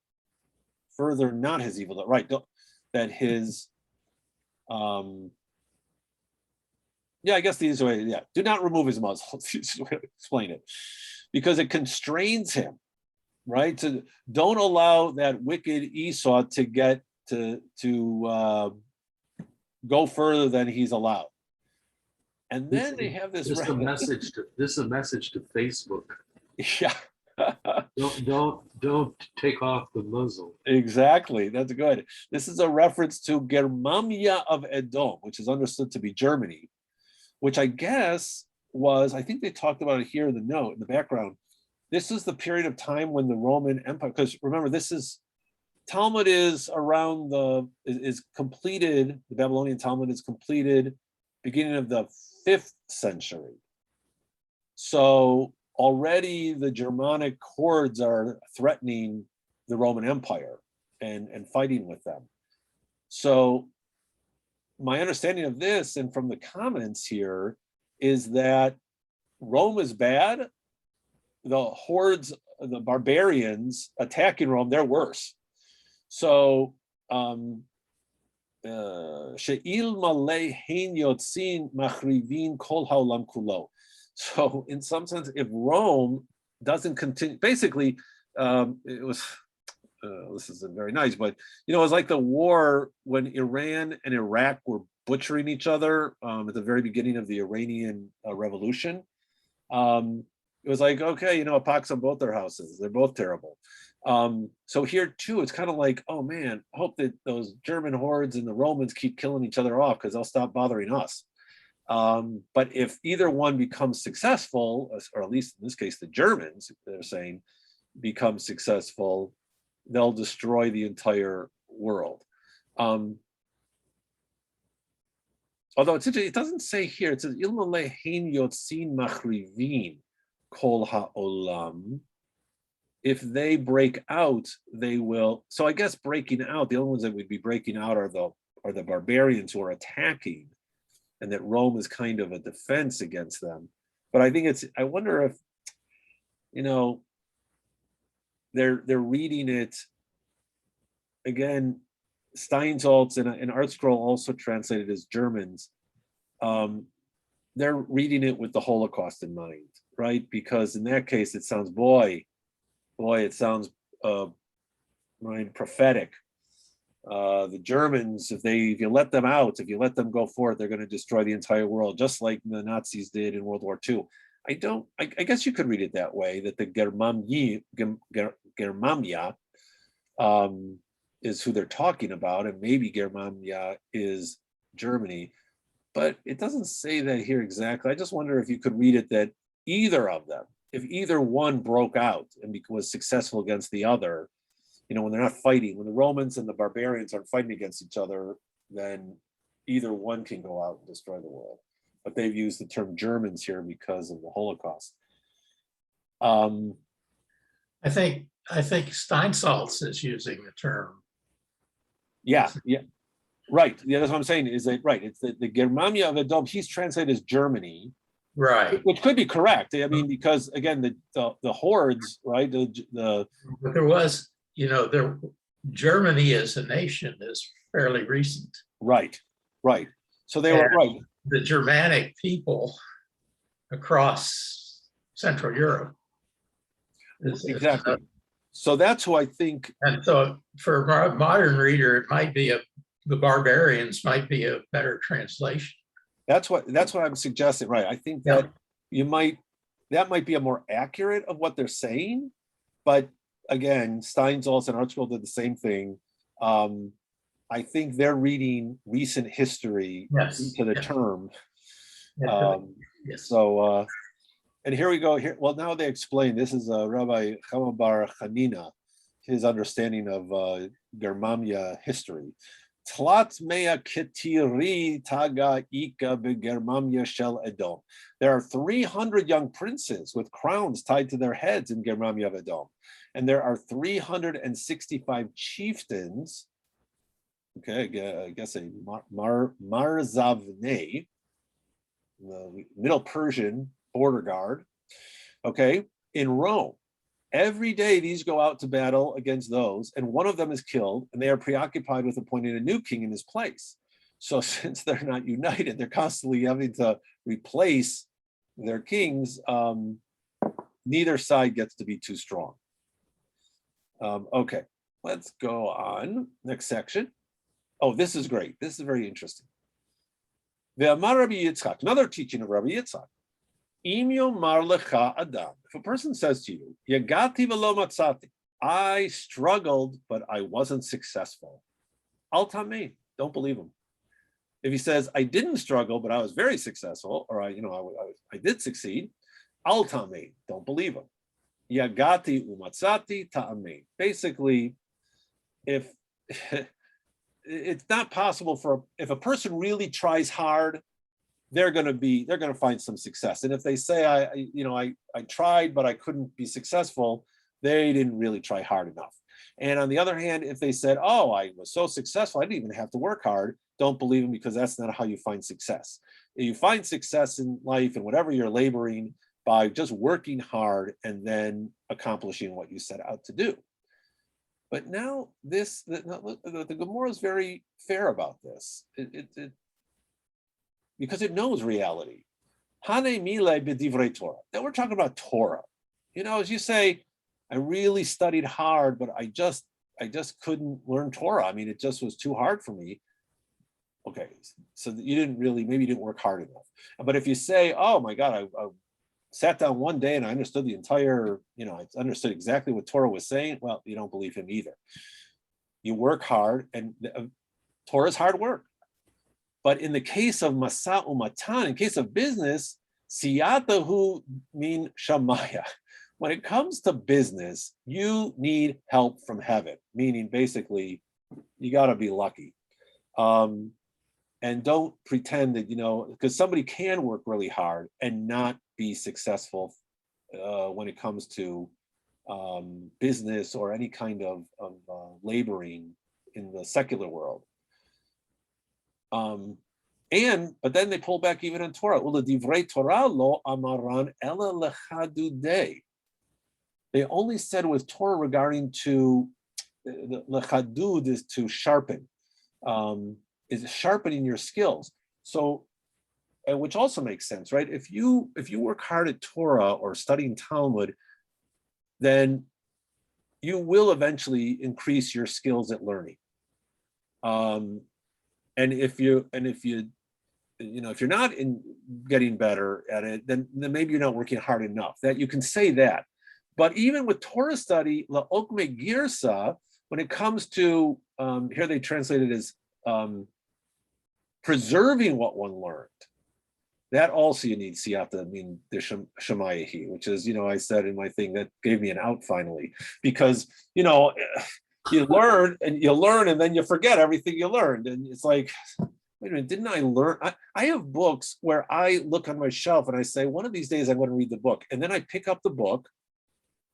Further not his evil. Right. That his. I guess the easiest way. Yeah. Do not remove his muzzle. Explain it, because it constrains him. Right. Don't allow that wicked Esau to get to go further than he's allowed. And then they have this. This is a message to Facebook. Yeah. Don't take off the muzzle. Exactly. That's good. This is a reference to Germania of Edom, which is understood to be Germany, which I guess I think they talked about it here in the note in the background. This is the period of time when the Roman Empire, because remember, Talmud is around is completed, the Babylonian Talmud is completed beginning of the 5th century. So already the Germanic hordes are threatening the Roman Empire and fighting with them. So my understanding of this, and from the comments here, is that Rome is bad. The hordes, the barbarians attacking Rome, they're worse. So She'il malei hein yotzin machrivin kol haolam kulo. So in some sense, if Rome doesn't continue, basically, it was, this isn't very nice, but it was like the war when Iran and Iraq were butchering each other at the very beginning of the Iranian Revolution. It was like, okay, a pox on both their houses. They're both terrible. So here too, it's kind of like, oh man, I hope that those German hordes and the Romans keep killing each other off because they'll stop bothering us. But if either one becomes successful, or at least in this case, the Germans, they're saying, become successful, they'll destroy the entire world. Although it's interesting, it doesn't say here, it says, Ilmale hein yotzin machrivin kol ha'olam. If they break out, they will. So I guess breaking out, the only ones that would be breaking out are the barbarians who are attacking, and that Rome is kind of a defense against them. But I think I wonder if, they're reading it, again, Steinsaltz and Art Scroll also translated as Germans. They're reading it with the Holocaust in mind, right? Because in that case, it sounds, it sounds prophetic. The Germans, if you let them out, if you let them go forth, they're going to destroy the entire world, just like the Nazis did in World War II. I guess you could read it that way, that the Germania is who they're talking about, and maybe Germania is Germany, but it doesn't say that here exactly. I just wonder if you could read it that either of them, if either one broke out and was successful against the other, when they're not fighting, when the Romans and the barbarians aren't fighting against each other, then either one can go out and destroy the world. But they've used the term Germans here because of the Holocaust. I think Steinsaltz is using the term. Yeah, right. Yeah, that's what I'm saying. Is that right? It's the Germania of Edom. He's translated as Germany, right? Which could be correct. I mean, because again, the hordes, right? But there was, Germany as a nation is fairly recent. Right. So they were right. The Germanic people across Central Europe. Exactly. So that's who I think. And so for a modern reader, it might be the barbarians might be a better translation. That's what I'm suggesting, right? I think that that might be a more accurate of what they're saying, but again, Steinsaltz and Art Scroll did the same thing. I think they're reading recent history into the term. So, and here we go. Here, well, now they explain. This is Rabbi Chama Bar Chanina, his understanding of Germania history. Tlat mea ketiri taga ika beGermania shel Edom. There are 300 young princes with crowns tied to their heads in Germania of Edom. And there are 365 chieftains Okay, I guess a Marzavne, the Middle Persian border guard. Okay, in Rome, every day these go out to battle against those, and one of them is killed, and they are preoccupied with appointing a new king in his place. So since they're not united, they're constantly having to replace their kings. Neither side gets to be too strong. Okay, let's go on. Next section. Oh, this is great. This is very interesting. The Amar Rabbi Yitzchak, another teaching of Rabbi Yitzchak. If a person says to you, Yagati v'lo matzati, I struggled, but I wasn't successful. Al tamei, don't believe him. If he says, I didn't struggle, but I was very successful, or I did succeed, al tamei, don't believe him. Yagati umatzati ta'amei. Basically, if it's not possible if a person really tries hard, they're going to find some success. And if they say, I tried, but I couldn't be successful, they didn't really try hard enough. And on the other hand, if they said, oh, I was so successful, I didn't even have to work hard, don't believe them, because that's not how you find success. You find success in life and whatever you're laboring by just working hard and then accomplishing what you set out to do. But now the Gemara is very fair about this. Because it knows reality. Hane mile b'divrei Torah. Now we're talking about Torah. As you say, I really studied hard, but I just couldn't learn Torah. I mean, it just was too hard for me. Okay, so maybe you didn't work hard enough. But if you say, oh my God, I sat down one day and I understood the entire, I understood exactly what Torah was saying, well, you don't believe him either. You work hard, and Torah is hard work. But in the case of Masa Umatan, in case of business, Siyatahu mean Shamaya. When it comes to business, you need help from heaven, meaning basically, you got to be lucky. And don't pretend that, because somebody can work really hard and not be successful when it comes to business or any kind of laboring in the secular world. But then they pull back even on Torah. Divrei Torah lo amaran ela lechadudei. They only said with Torah regarding to the lechadud is to sharpen, is sharpening your skills. So, which also makes sense, right? If you work hard at Torah or studying Talmud, then you will eventually increase your skills at learning. And if you're not getting better at it, then maybe you're not working hard enough. That you can say that. But even with Torah study, la'okme girsa, when it comes to here they translate it as preserving what one learned. That also you need siyata, the shemayahi, which is, I said in my thing that gave me an out finally, because you learn and then you forget everything you learned, and it's like, wait a minute, didn't I learn? I have books where I look on my shelf and I say, one of these days I'm going to read the book, and then I pick up the book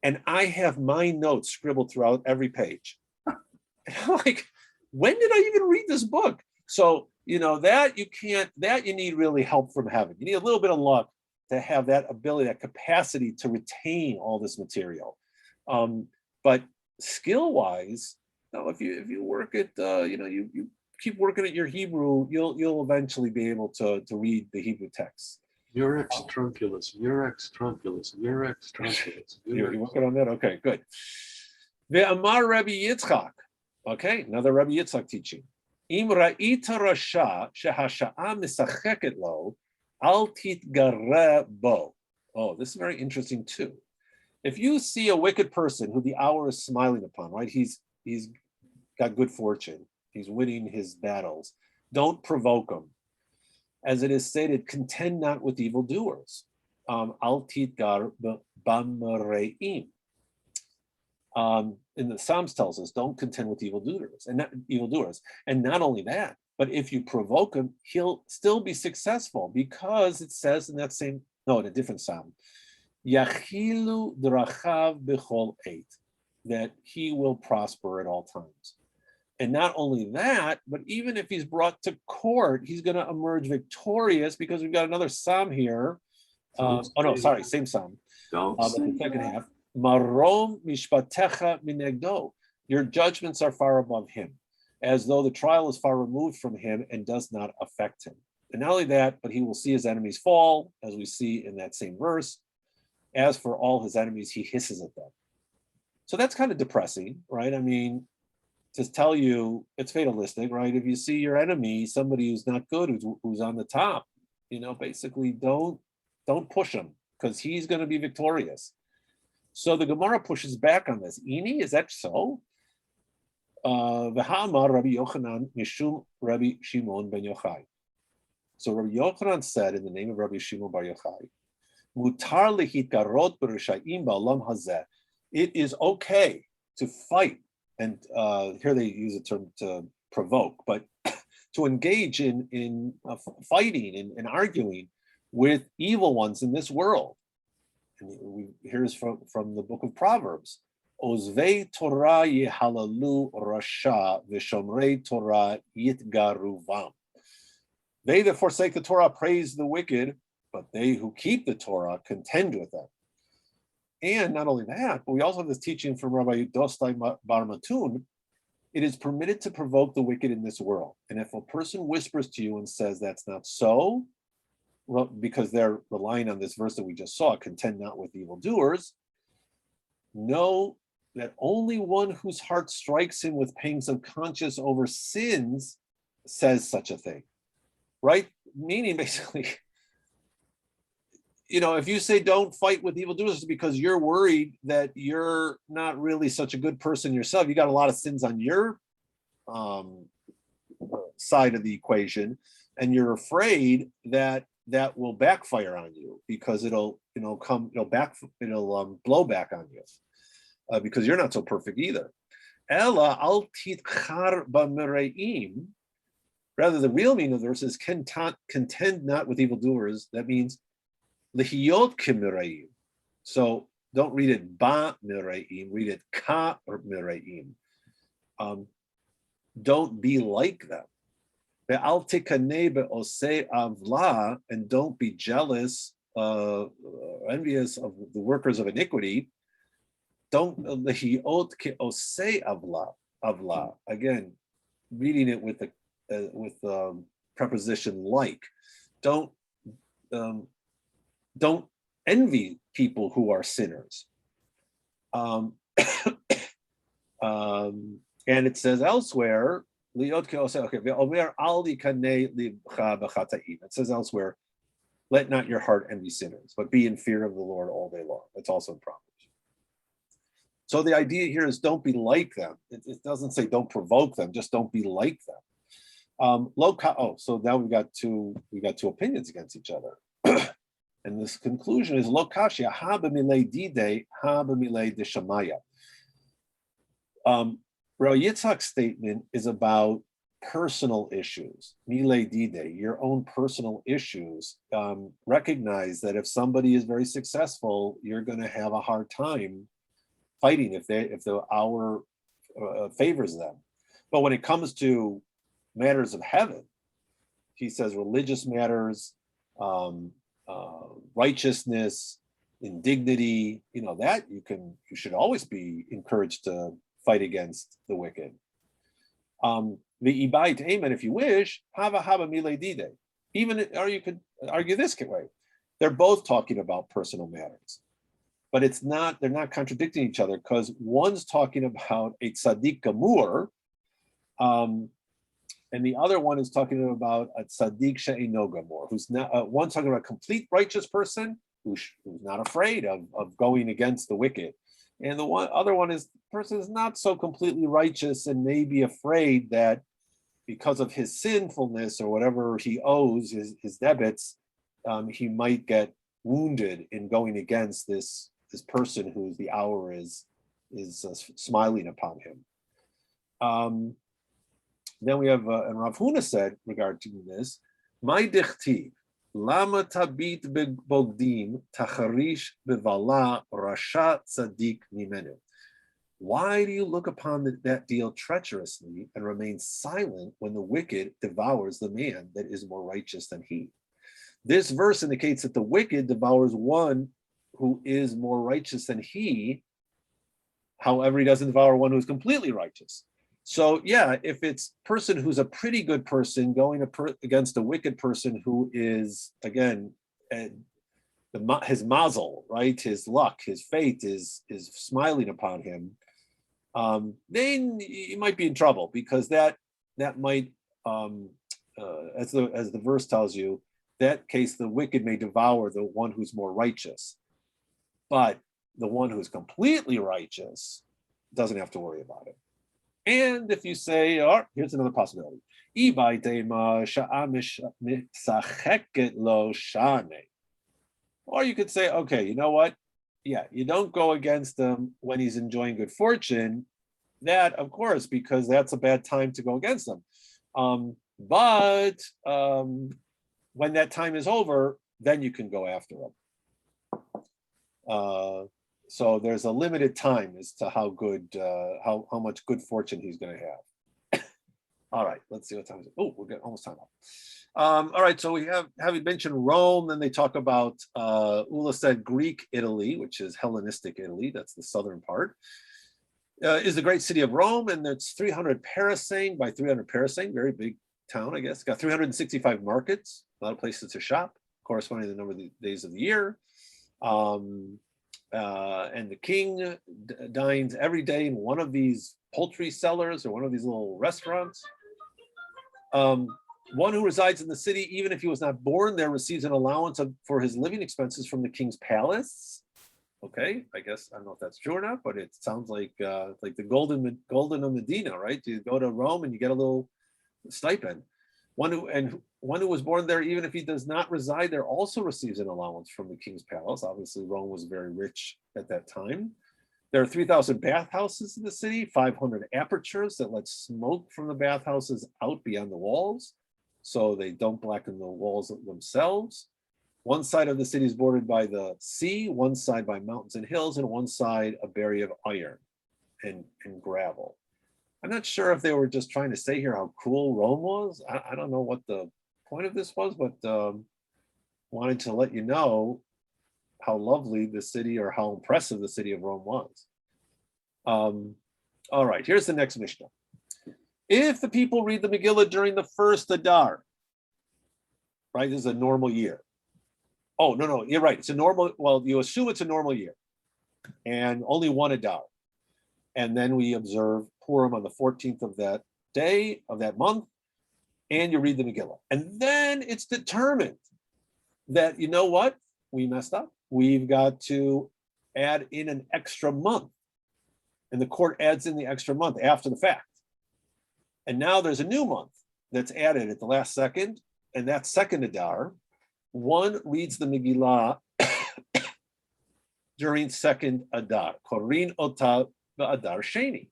and I have my notes scribbled throughout every page. And I'm like, when did I even read this book? So, that you need really help from heaven. You need a little bit of luck to have that ability, that capacity to retain all this material. But skill-wise, if you work at, you keep working at your Hebrew, you'll eventually be able to read the Hebrew text. Murex trunculus, murex trunculus, murex trunculus. You're working on that? Okay, good. The Amar Rabbi Yitzchak. Okay, another Rabbi Yitzchak teaching. Im ra'ita rasha shehasha'a misacheket lo, al titgareh bo. Oh, this is very interesting too. If you see a wicked person who the hour is smiling upon, right? He's got good fortune. He's winning his battles. Don't provoke him. As it is stated, contend not with evildoers. Al titgar b'mareim. In the Psalms tells us, don't contend with evildoers. And not only that, but if you provoke him, he'll still be successful, because it says in in a different Psalm, Yachilu drachav b'chol eit, that he will prosper at all times. And not only that, but even if he's brought to court, he's going to emerge victorious because we've got another psalm here. Same psalm. Don't But the second half, Marom mishpatecha minegdo. Your judgments are far above him, as though the trial is far removed from him and does not affect him. And not only that, but he will see his enemies fall, as we see in that same verse. As for all his enemies, he hisses at them. So that's kind of depressing, right? I mean, to tell you it's fatalistic, right? If you see your enemy, somebody who's not good, who's on the top, basically don't push him because he's going to be victorious. So the Gemara pushes back on this. Ini, is that so? V'ha'amar Rabbi Yochanan mishum Rabbi Shimon ben Yochai. So Rabbi Yochanan said in the name of Rabbi Shimon bar Yochai, Mutar lehitgarot b'rishayim ba'olam hazeh. It is okay to fight, and here they use the term to provoke, but to engage in fighting and arguing with evil ones in this world. And here's from the book of Proverbs. Ozvei Torah yehalalu rasha v'shomrei Torah yitgaruvam. They that forsake the Torah praise the wicked, but they who keep the Torah contend with them. And not only that, but we also have this teaching from Rabbi Dostai Bar Matun. It is permitted to provoke the wicked in this world. And if a person whispers to you and says that's not so, well, because they're relying on this verse that we just saw, contend not with evildoers, know that only one whose heart strikes him with pangs of conscience over sins says such a thing, right? Meaning basically, if you say don't fight with evildoers, it's because you're worried that you're not really such a good person yourself. You got a lot of sins on your side of the equation, and you're afraid that will backfire on you because it'll blow back on you because you're not so perfect either. Ella al titchar b'mereim. Rather, the real meaning of the verse is contend not with evildoers. That means lihiyot k'mereim. So don't read it ba mereim, read it ka mereim. Don't be like them. And don't be jealous, envious of the workers of iniquity. Don't again, reading it with the preposition like. Don't envy people who are sinners. And it says elsewhere. It says elsewhere, let not your heart envy sinners, but be in fear of the Lord all day long. That's also in Proverbs. So the idea here is don't be like them. It doesn't say don't provoke them, just don't be like them. So now we got two opinions against each other. And this conclusion is lo kashya ha b'milei didei ha b'milei deshamaya. Rabbi Yitzhak's statement is about personal issues, milei dide, your own personal issues. Recognize that if somebody is very successful, you're going to have a hard time fighting if the hour favors them. But when it comes to matters of heaven, he says religious matters, righteousness, indignity, that you should always be encouraged to fight against the wicked. The ibait amen, if you wish, hava milei dide. Or you could argue this way. They're both talking about personal matters, but they're not contradicting each other because one's talking about a tzaddik gamur, and the other one is talking about a tzaddik she'eino gamur, who's not, one's talking about a complete righteous person who's not afraid of going against the wicked. And the other one is the person is not so completely righteous and may be afraid that because of his sinfulness or whatever he owes, his debits, he might get wounded in going against this person who the hour is smiling upon him. Then we have, and Rav Huna said regarding this, my dichtiv, lama tabit bogdim tacharish bevala rasha tzadik mimenu. Why do you look upon that deal treacherously and remain silent when the wicked devours the man that is more righteous than he? This verse indicates that the wicked devours one who is more righteous than he. However, he doesn't devour one who's completely righteous. So yeah, if it's person who's a pretty good person going against a wicked person who is, again, his mazel, right? His luck, his fate is smiling upon him. Then you might be in trouble, because that might, as the verse tells you, that case the wicked may devour the one who's more righteous, but the one who's completely righteous doesn't have to worry about it. And if you say, oh, here's another possibility. Or you could say, okay, you know what? Yeah, you don't go against him when he's enjoying good fortune. That, of course, because that's a bad time to go against him. But when that time is over, then you can go after him. So there's a limited time as to how good, how much good fortune he's going to have. All right, let's see what time is it. Oh, we're getting almost time up. All right, so we having mentioned Rome, then they talk about Ula said Greek Italy, which is Hellenistic Italy. That's the southern part. Is the great city of Rome, and it's 300 parasang by 300 parasang, very big town, I guess. Got 365 markets, a lot of places to shop, corresponding to the number of the days of the year. And the king dines every day in one of these poultry sellers or one of these little restaurants. One who resides in the city, even if he was not born there, receives an allowance for his living expenses from the king's palace. Okay, I guess I don't know if that's true or not, but it sounds like the golden of Medina, right? You go to Rome and you get a little stipend. One who was born there, even if he does not reside there, also receives an allowance from the king's palace. Obviously, Rome was very rich at that time. There are 3,000 bathhouses in the city, 500 apertures that let smoke from the bathhouses out beyond the walls, so they don't blacken the walls themselves. One side of the city is bordered by the sea, one side by mountains and hills, and one side a barrier of iron and gravel. I'm not sure if they were just trying to say here how cool Rome was. I don't know what the point of this was, but wanted to let you know how lovely the city, or how impressive the city of Rome was. All right, here's the next Mishnah. If the people read the Megillah during the first Adar, right, this is a normal year. Oh, no, you're right. It's a normal, well, you assume it's a normal year and only one Adar. And then we observe Purim on the 14th of that day, of that month, and you read the Megillah. And then it's determined that, you know what, we messed up. We've got to add in an extra month. And the court adds in the extra month after the fact. And now there's a new month that's added at the last second, and that's second Adar. One reads the Megillah during second Adar. Korin ota ba'adar sheni.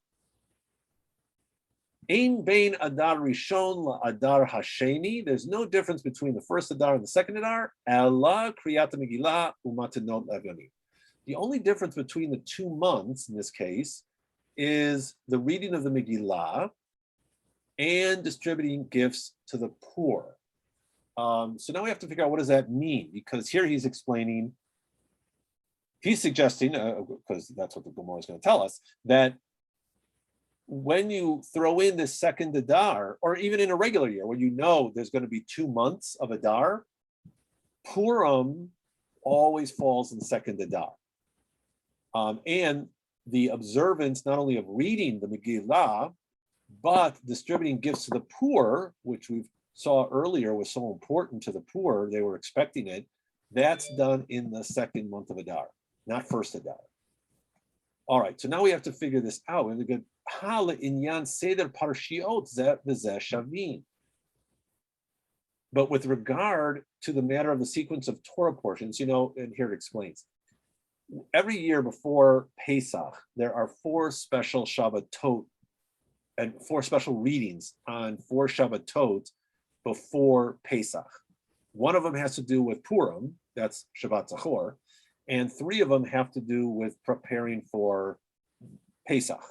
Ein bein Adar Rishon la'Adar Hasheni. There's no difference between the first Adar and the second Adar. Allah kriyat Megillah umatanot levani. The only difference between the 2 months in this case is the reading of the Megillah and distributing gifts to the poor. So now we have to figure out, what does that mean? Because here he's explaining, he's suggesting, because that's what the Gemara is going to tell us, that when you throw in this second Adar, or even in a regular year, when you know there's going to be 2 months of Adar, Purim always falls in second Adar. And the observance not only of reading the Megillah, but distributing gifts to the poor, which we saw earlier was so important to the poor, they were expecting it, that's done in the second month of Adar, not first Adar. All right, so now we have to figure this out. We're going to inyan seder parshiot zeh v'zeh shavin. But with regard to the matter of the sequence of Torah portions, you know, and here it explains. Every year before Pesach, there are 4 special Shabbatot and 4 special readings on 4 Shabbatot before Pesach. One of them has to do with Purim, that's Shabbat Zachor, and 3 of them have to do with preparing for Pesach,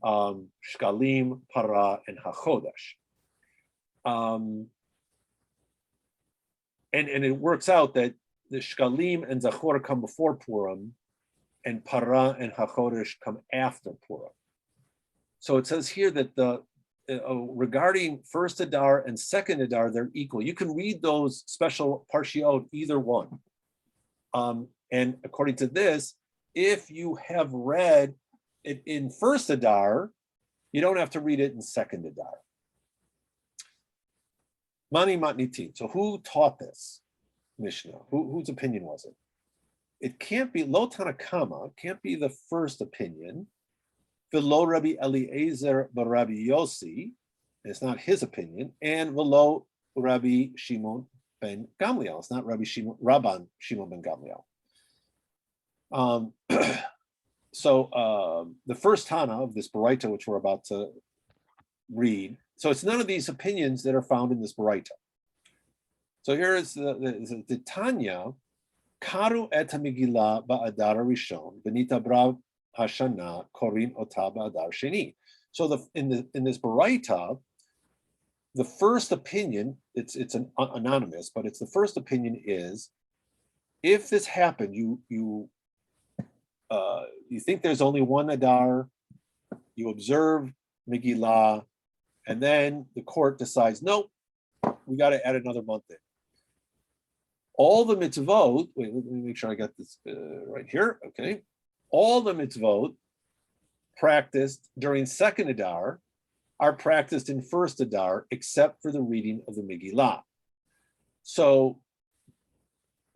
Shkalim, Para, and HaChodesh. And it works out that the Shkalim and Zachor come before Purim, and Para and HaChodesh come after Purim. So it says here that regarding first Adar and second Adar, they're equal. You can read those special parshiot either one. And according to this, if you have read it in first Adar, you don't have to read it in second Adar. Mani Matnitin. So who taught this Mishnah? Whose opinion was it? It can't be Lo Tanakama, can't be the first opinion. V'lo Rabbi Eliezer bar Rabbi Yossi, it's not his opinion, and v'lo Rabbi Shimon ben Gamliel, it's not Rabban Shimon ben Gamliel. So the first Tana of this Baraita, which we're about to read, so it's none of these opinions that are found in this Baraita. So here is the Tanya, Karu et Megillah ba'adar rishon, benita brav hashana korin ota ba'adar sheni. So in this Baraita, the first opinion, it's an anonymous, but it's the first opinion is, if this happened, you think there's only one Adar, you observe Megillah, and then the court decides, nope, we got to add another month in. All the mitzvot, wait, let me make sure I got this right here, okay. All the mitzvot practiced during second Adar are practiced in first Adar, except for the reading of the Megillah. So,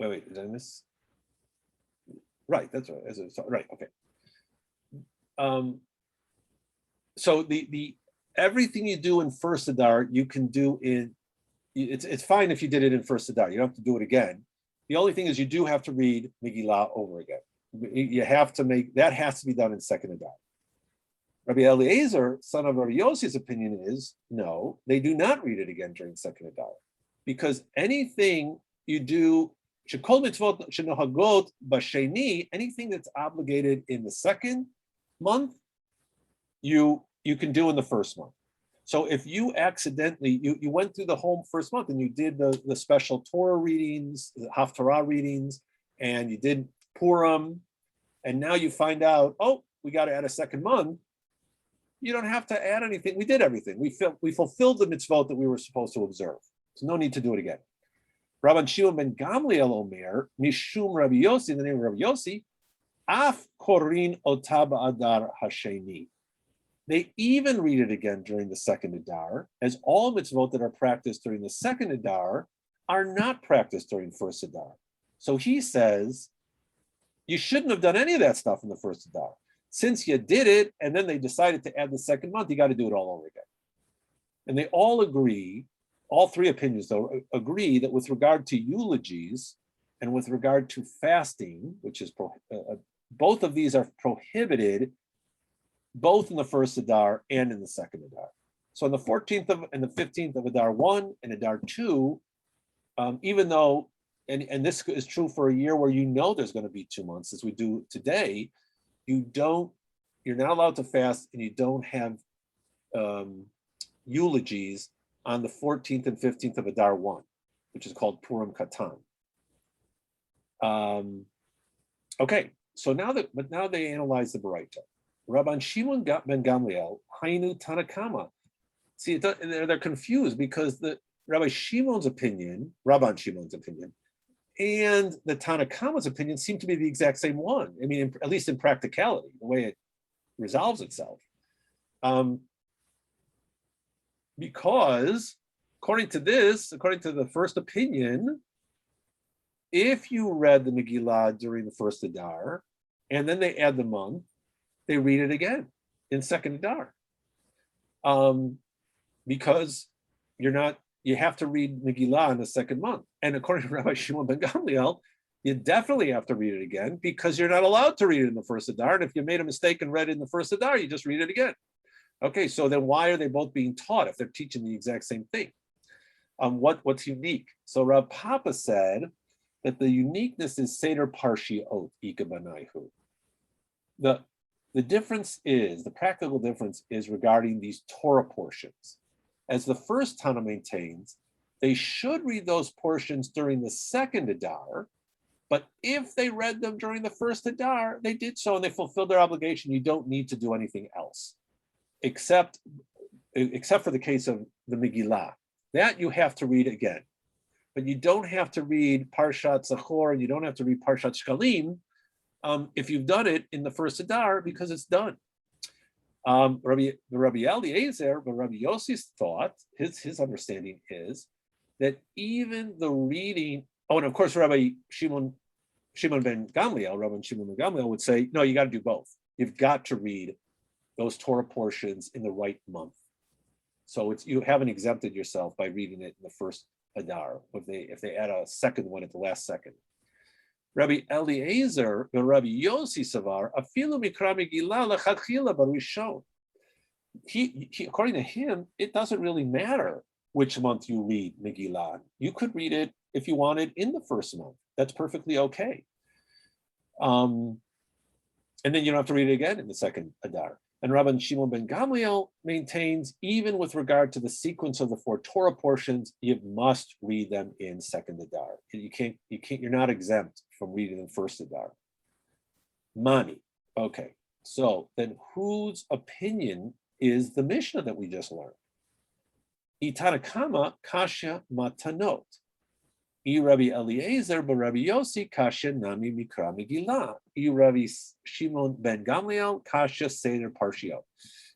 wait, did I miss? Right, that's right. Right, okay. So the everything you do in first Adar, you can do in. It's fine if you did it in first Adar. You don't have to do it again. The only thing is you do have to read Megillah over again. You have to that has to be done in second Adar. Rabbi Eliezer, son of Rabbi Yossi's opinion is, no, they do not read it again during second Adar. Because anything you do, shekol mitzvot shenohagot b'sheni, anything that's obligated in the second month, you can do in the first month. So if you accidentally, you went through the whole first month and you did the special Torah readings, the Haftarah readings, and you did Purim, and now you find out, oh, we got to add a second month, you don't have to add anything. We did everything. We fulfilled the mitzvot that we were supposed to observe. So no need to do it again. Rabban Shimon ben Gamliel Omer, Mishum Rabbi Yossi, in the name of Rabbi Yossi, Af Korin Otaba Adar Hasheni. They even read it again during the second Adar, as all mitzvot that are practiced during the second Adar are not practiced during first Adar. So he says, you shouldn't have done any of that stuff in the first Adar. Since you did it, and then they decided to add the second month, you got to do it all over again. And they all agree, all three opinions though, agree that with regard to eulogies and with regard to fasting, which is, both of these are prohibited both in the first Adar and in the second Adar. So on the 14th and the 15th of Adar 1 and Adar 2, even though, and this is true for a year where you know there's going to be 2 months, as we do today, you're not allowed to fast, and you don't have eulogies on the 14th and 15th of Adar 1, which is called Purim Katan. Okay, so now they analyze the Baraita. Rabban Shimon ben Gamliel, Hainu Tanakama. See, they're confused because the Rabban Shimon's opinion, and the Tanakama's opinion seem to be the exact same one. I mean, at least in practicality, the way it resolves itself. Because according to the first opinion, if you read the Megillah during the first Adar, and then they add the month, they read it again in second Adar. Because you have to read Megillah in the second month. And according to Rabbi Shimon ben Gamliel, you definitely have to read it again because you're not allowed to read it in the first Adar. And if you made a mistake and read it in the first Adar, you just read it again. Okay, so then why are they both being taught if they're teaching the exact same thing? What's unique? So Rav Papa said that the uniqueness is Seder Parshiot Ika Banaihu. The practical difference is regarding these Torah portions. As the first Tana maintains, they should read those portions during the second Adar, but if they read them during the first Adar, they did so and they fulfilled their obligation. You don't need to do anything else, except for the case of the Megillah. That you have to read again. But you don't have to read Parshat Zachor, and you don't have to read Parshat Shkalim if you've done it in the first Adar, because it's done. Rabbi Eliezer, but Rabbi Yossi's thought, his understanding is that even the reading, and of course Rabbi Shimon ben Gamliel would say, no, you got to do both. You've got to read those Torah portions in the right month. So you haven't exempted yourself by reading it in the first Adar, if they add a second one at the last second. Rabbi Eliezer and Rabbi Yossi Savar, afilu mikra Megillah lechatchila barishon. He, according to him, it doesn't really matter which month you read Megillah. You could read it if you wanted in the first month. That's perfectly okay. And then you don't have to read it again in the second Adar. And Rabban Shimon ben Gamliel maintains, even with regard to the sequence of the 4 Torah portions, you must read them in second Adar. You're not exempt from reading them first Adar. Mani. Okay. So then whose opinion is the Mishnah that we just learned? Itanakama kasha matanot. Rabbi Eliezer, but Rabbi Yossi, kasha nami mikra Megillah. Rabbi Shimon ben Gamliel, kasha seder parshio.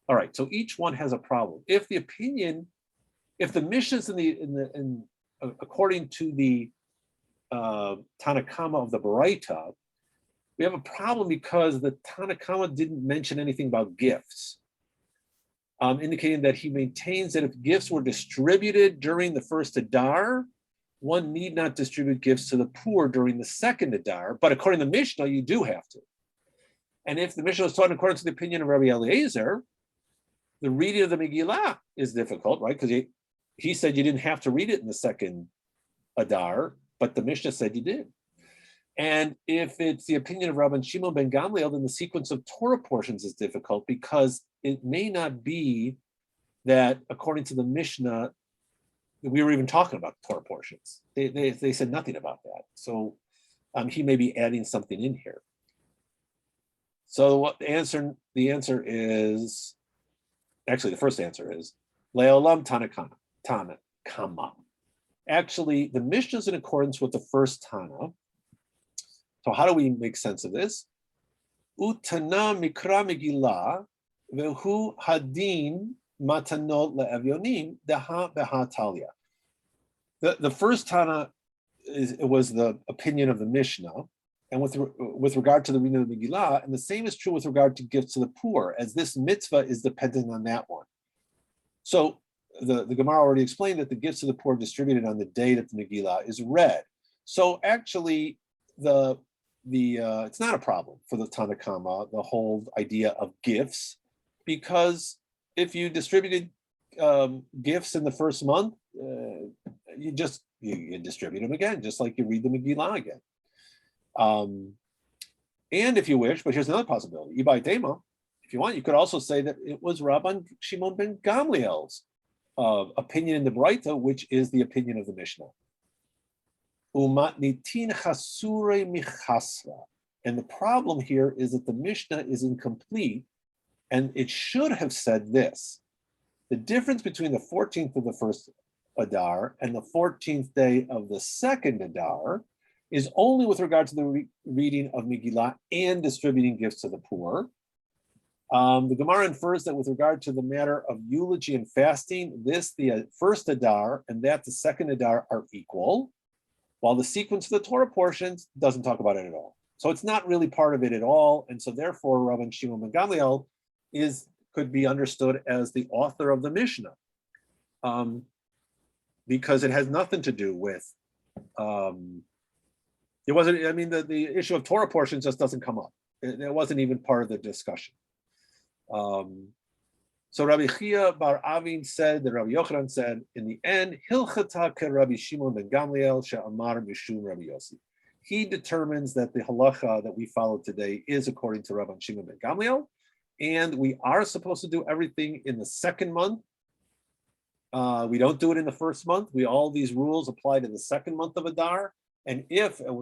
All right, so each one has a problem. If the Mishnahs according to the Tanakama of the Baraita, we have a problem because the Tanakama didn't mention anything about gifts, indicating that he maintains that if gifts were distributed during the first Adar, one need not distribute gifts to the poor during the second Adar, but according to the Mishnah, you do have to. And if the Mishnah is taught according to the opinion of Rabbi Eliezer, the reading of the Megillah is difficult, right? Because he said you didn't have to read it in the second Adar, but the Mishnah said you did. And if it's the opinion of Rabban Shimon ben Gamliel, then the sequence of Torah portions is difficult because it may not be that, according to the Mishnah, we were even talking about Torah portions. They said nothing about that. So he may be adding something in here. So the answer is, actually the first answer is, Le'olam Tanakama. Actually, the Mishnah is in accordance with the first Tana. So how do we make sense of this? Utana mikra Megillah vehu hadin matanot le'evyonim deha beha talia. The first Tana was the opinion of the Mishnah, and with regard to the reading of the Megillah, and the same is true with regard to gifts to the poor, as this mitzvah is dependent on that one. So the Gemara already explained that the gifts to the poor are distributed on the day that the Megillah is read. So actually, it's not a problem for the Tanakama, the whole idea of gifts, because if you distributed gifts in the first month, you distribute them again, just like you read the Megillah again. And if you wish, but here's another possibility, Ibai Tema, if you want, you could also say that it was Rabban Shimon ben Gamliel's opinion in the Braita, which is the opinion of the Mishnah. Umatnitin chasure michasra. And the problem here is that the Mishnah is incomplete, and it should have said this. The difference between the 14th of the first Adar and the 14th day of the second Adar is only with regard to the reading of Megillah and distributing gifts to the poor. The Gemara infers that with regard to the matter of eulogy and fasting, the first Adar, and the second Adar are equal, while the sequence of the Torah portions doesn't talk about it at all. So it's not really part of it at all, and so therefore Rabban Shimon ben Gamliel could be understood as the author of the Mishnah, because it has nothing to do with, it wasn't, I mean, the issue of Torah portions just doesn't come up. It wasn't even part of the discussion. So Rabbi Chia bar Avin said, that Rabbi Yochanan said, in the end, Hilchata ke Rabbi Shimon ben Gamliel she'amar mishum Rabbi Yossi. He determines that the halacha that we follow today is according to Rabbi Shimon ben Gamliel, and we are supposed to do everything in the second month. We don't do it in the first month. All these rules apply to the second month of Adar. And if, it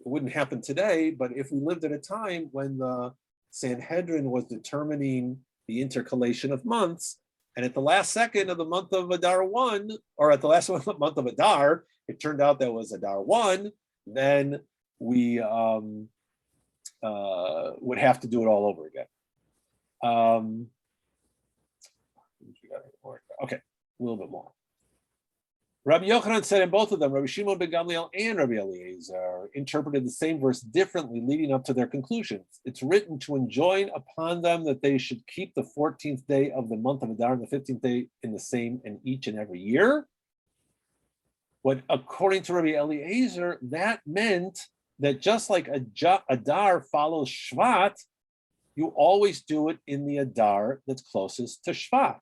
wouldn't happen today, but if we lived at a time when the Sanhedrin was determining the intercalation of months, and at the last second of the month of Adar 1, or at the last month of Adar, it turned out that was Adar 1, then we would have to do it all over again. Okay, a little bit more. Rabbi Yochanan said in both of them, Rabbi Shimon ben Gamliel and Rabbi Eliezer interpreted the same verse differently, leading up to their conclusions. It's written to enjoin upon them that they should keep the 14th day of the month of Adar and the 15th day in the same and each and every year. What, according to Rabbi Eliezer, that meant that just like Adar follows Shvat, you always do it in the Adar that's closest to Shvat.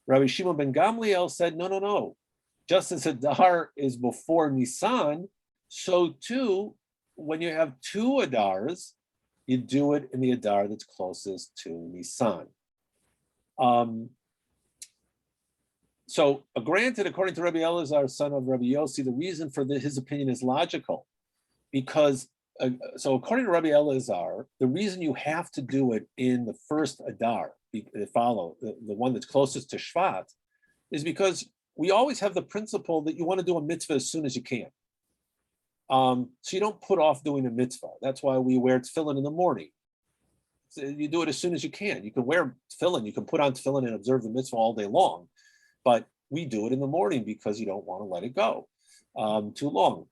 Rabbi Shimon ben Gamliel said, no. Just as Adar is before Nisan, so too, when you have two Adars, you do it in the Adar that's closest to Nisan. So granted, according to Rabbi Elazar, son of Rabbi Yossi, the reason for his opinion is logical. Because, so according to Rabbi Elazar, the reason you have to do it in the first Adar, the one that's closest to Shvat, is because we always have the principle that you want to do a mitzvah as soon as you can. So you don't put off doing a mitzvah. That's why we wear tefillin in the morning. So you do it as soon as you can. You can wear tefillin, you can put on tefillin and observe the mitzvah all day long, but we do it in the morning because you don't want to let it go too long.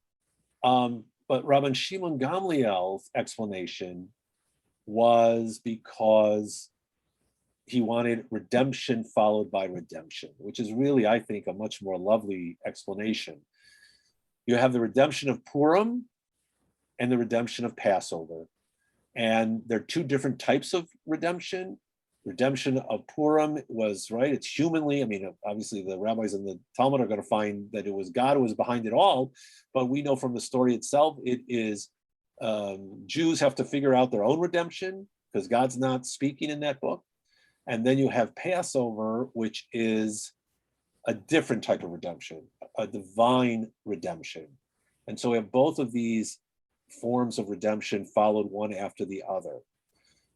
But Rabban Shimon Gamliel's explanation was because he wanted redemption followed by redemption, which is really, I think, a much more lovely explanation. You have the redemption of Purim and the redemption of Passover. And there are two different types of redemption. Redemption of Purim was, right, it's humanly, I mean, obviously the rabbis and the Talmud are going to find that it was God who was behind it all, but we know from the story itself, it is Jews have to figure out their own redemption because God's not speaking in that book. And then you have Passover, which is a different type of redemption, a divine redemption. And so we have both of these forms of redemption followed one after the other.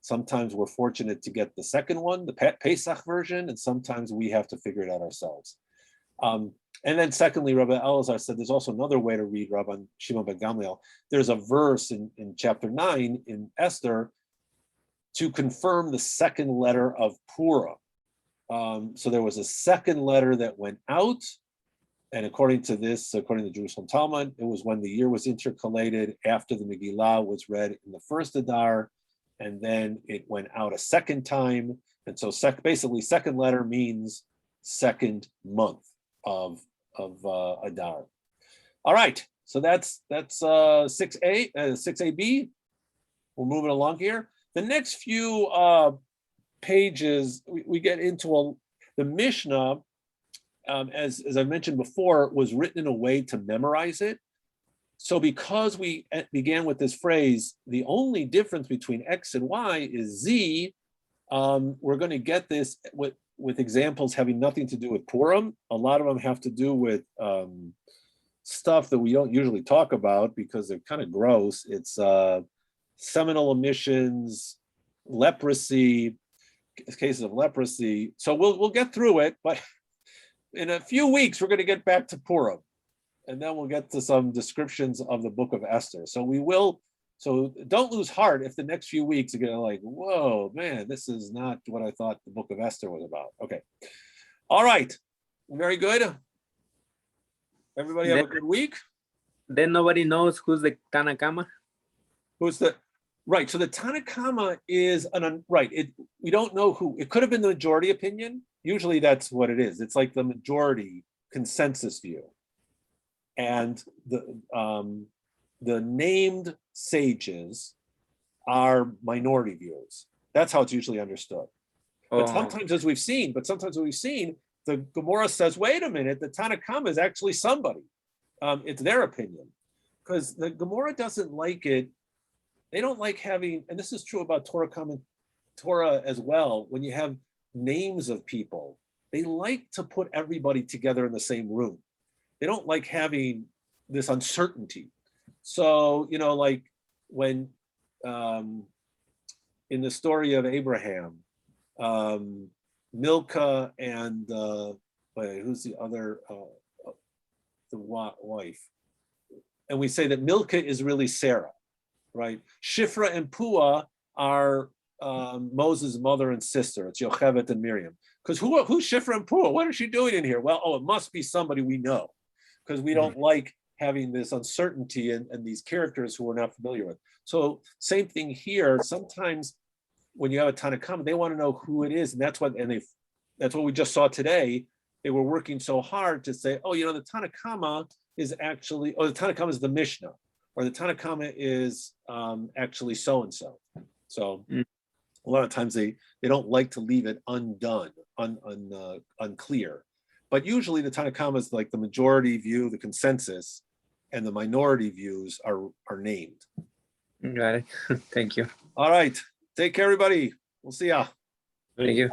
Sometimes we're fortunate to get the second one, the Pesach version, and sometimes we have to figure it out ourselves. And then secondly, Rabbi Elazar said there's also another way to read Rabban Shimon ben Gamliel. There's a verse in chapter 9 in Esther to confirm the second letter of Purim. So there was a second letter that went out, and according to the Jerusalem Talmud, it was when the year was intercalated after the Megillah was read in the first Adar, and then it went out a second time. And so basically second letter means second month of Adar. All right, so that's 6A, 6AB. We're moving along here. The next few pages, we get into the Mishnah, as I mentioned before, was written in a way to memorize it. So because we began with this phrase, the only difference between X and Y is Z, we're going to get this with examples having nothing to do with Purim. A lot of them have to do with stuff that we don't usually talk about because they're kind of gross. It's seminal emissions, leprosy, cases of leprosy. So we'll get through it, but in a few weeks, we're going to get back to Purim. And then we'll get to some descriptions of the book of Esther. So don't lose heart if the next few weeks are going to like, whoa, man, this is not what I thought the book of Esther was about. Okay. All right. Very good. Everybody have a good week. Then nobody knows who's the Tanakama. Right, so the Tanakama is we don't know who. It could have been the majority opinion. Usually that's what it is. It's like the majority consensus view. And the named sages are minority views. That's how it's usually understood. But sometimes as we've seen, the Gemara says, wait a minute, the Tanakama is actually somebody. It's their opinion. Because the Gemara doesn't like it. They don't like having, and this is true about Torah Torah as well, when you have names of people, they like to put everybody together in the same room. They don't like having this uncertainty. So, like when in the story of Abraham, Milcah and who's the other, the wife? And we say that Milcah is really Sarah, right? Shifra and Puah are Moses' mother and sister. It's Yocheved and Miriam. Because who's Shifra and Puah? What is she doing in here? Well, it must be somebody we know, because we don't like having this uncertainty and these characters who we're not familiar with. So same thing here. Sometimes when you have a Tanakh, they want to know who it is, and that's what we just saw today. They were working so hard to say, the Tanakh is actually, the Tanakh is the Mishnah, or the Tanakh is actually so and so. So a lot of times they don't like to leave it undone, unclear. But usually the Tanakh is like the majority view, the consensus, and the minority views are named. Got it. Thank you. All right. Take care, everybody. We'll see ya. Thank you.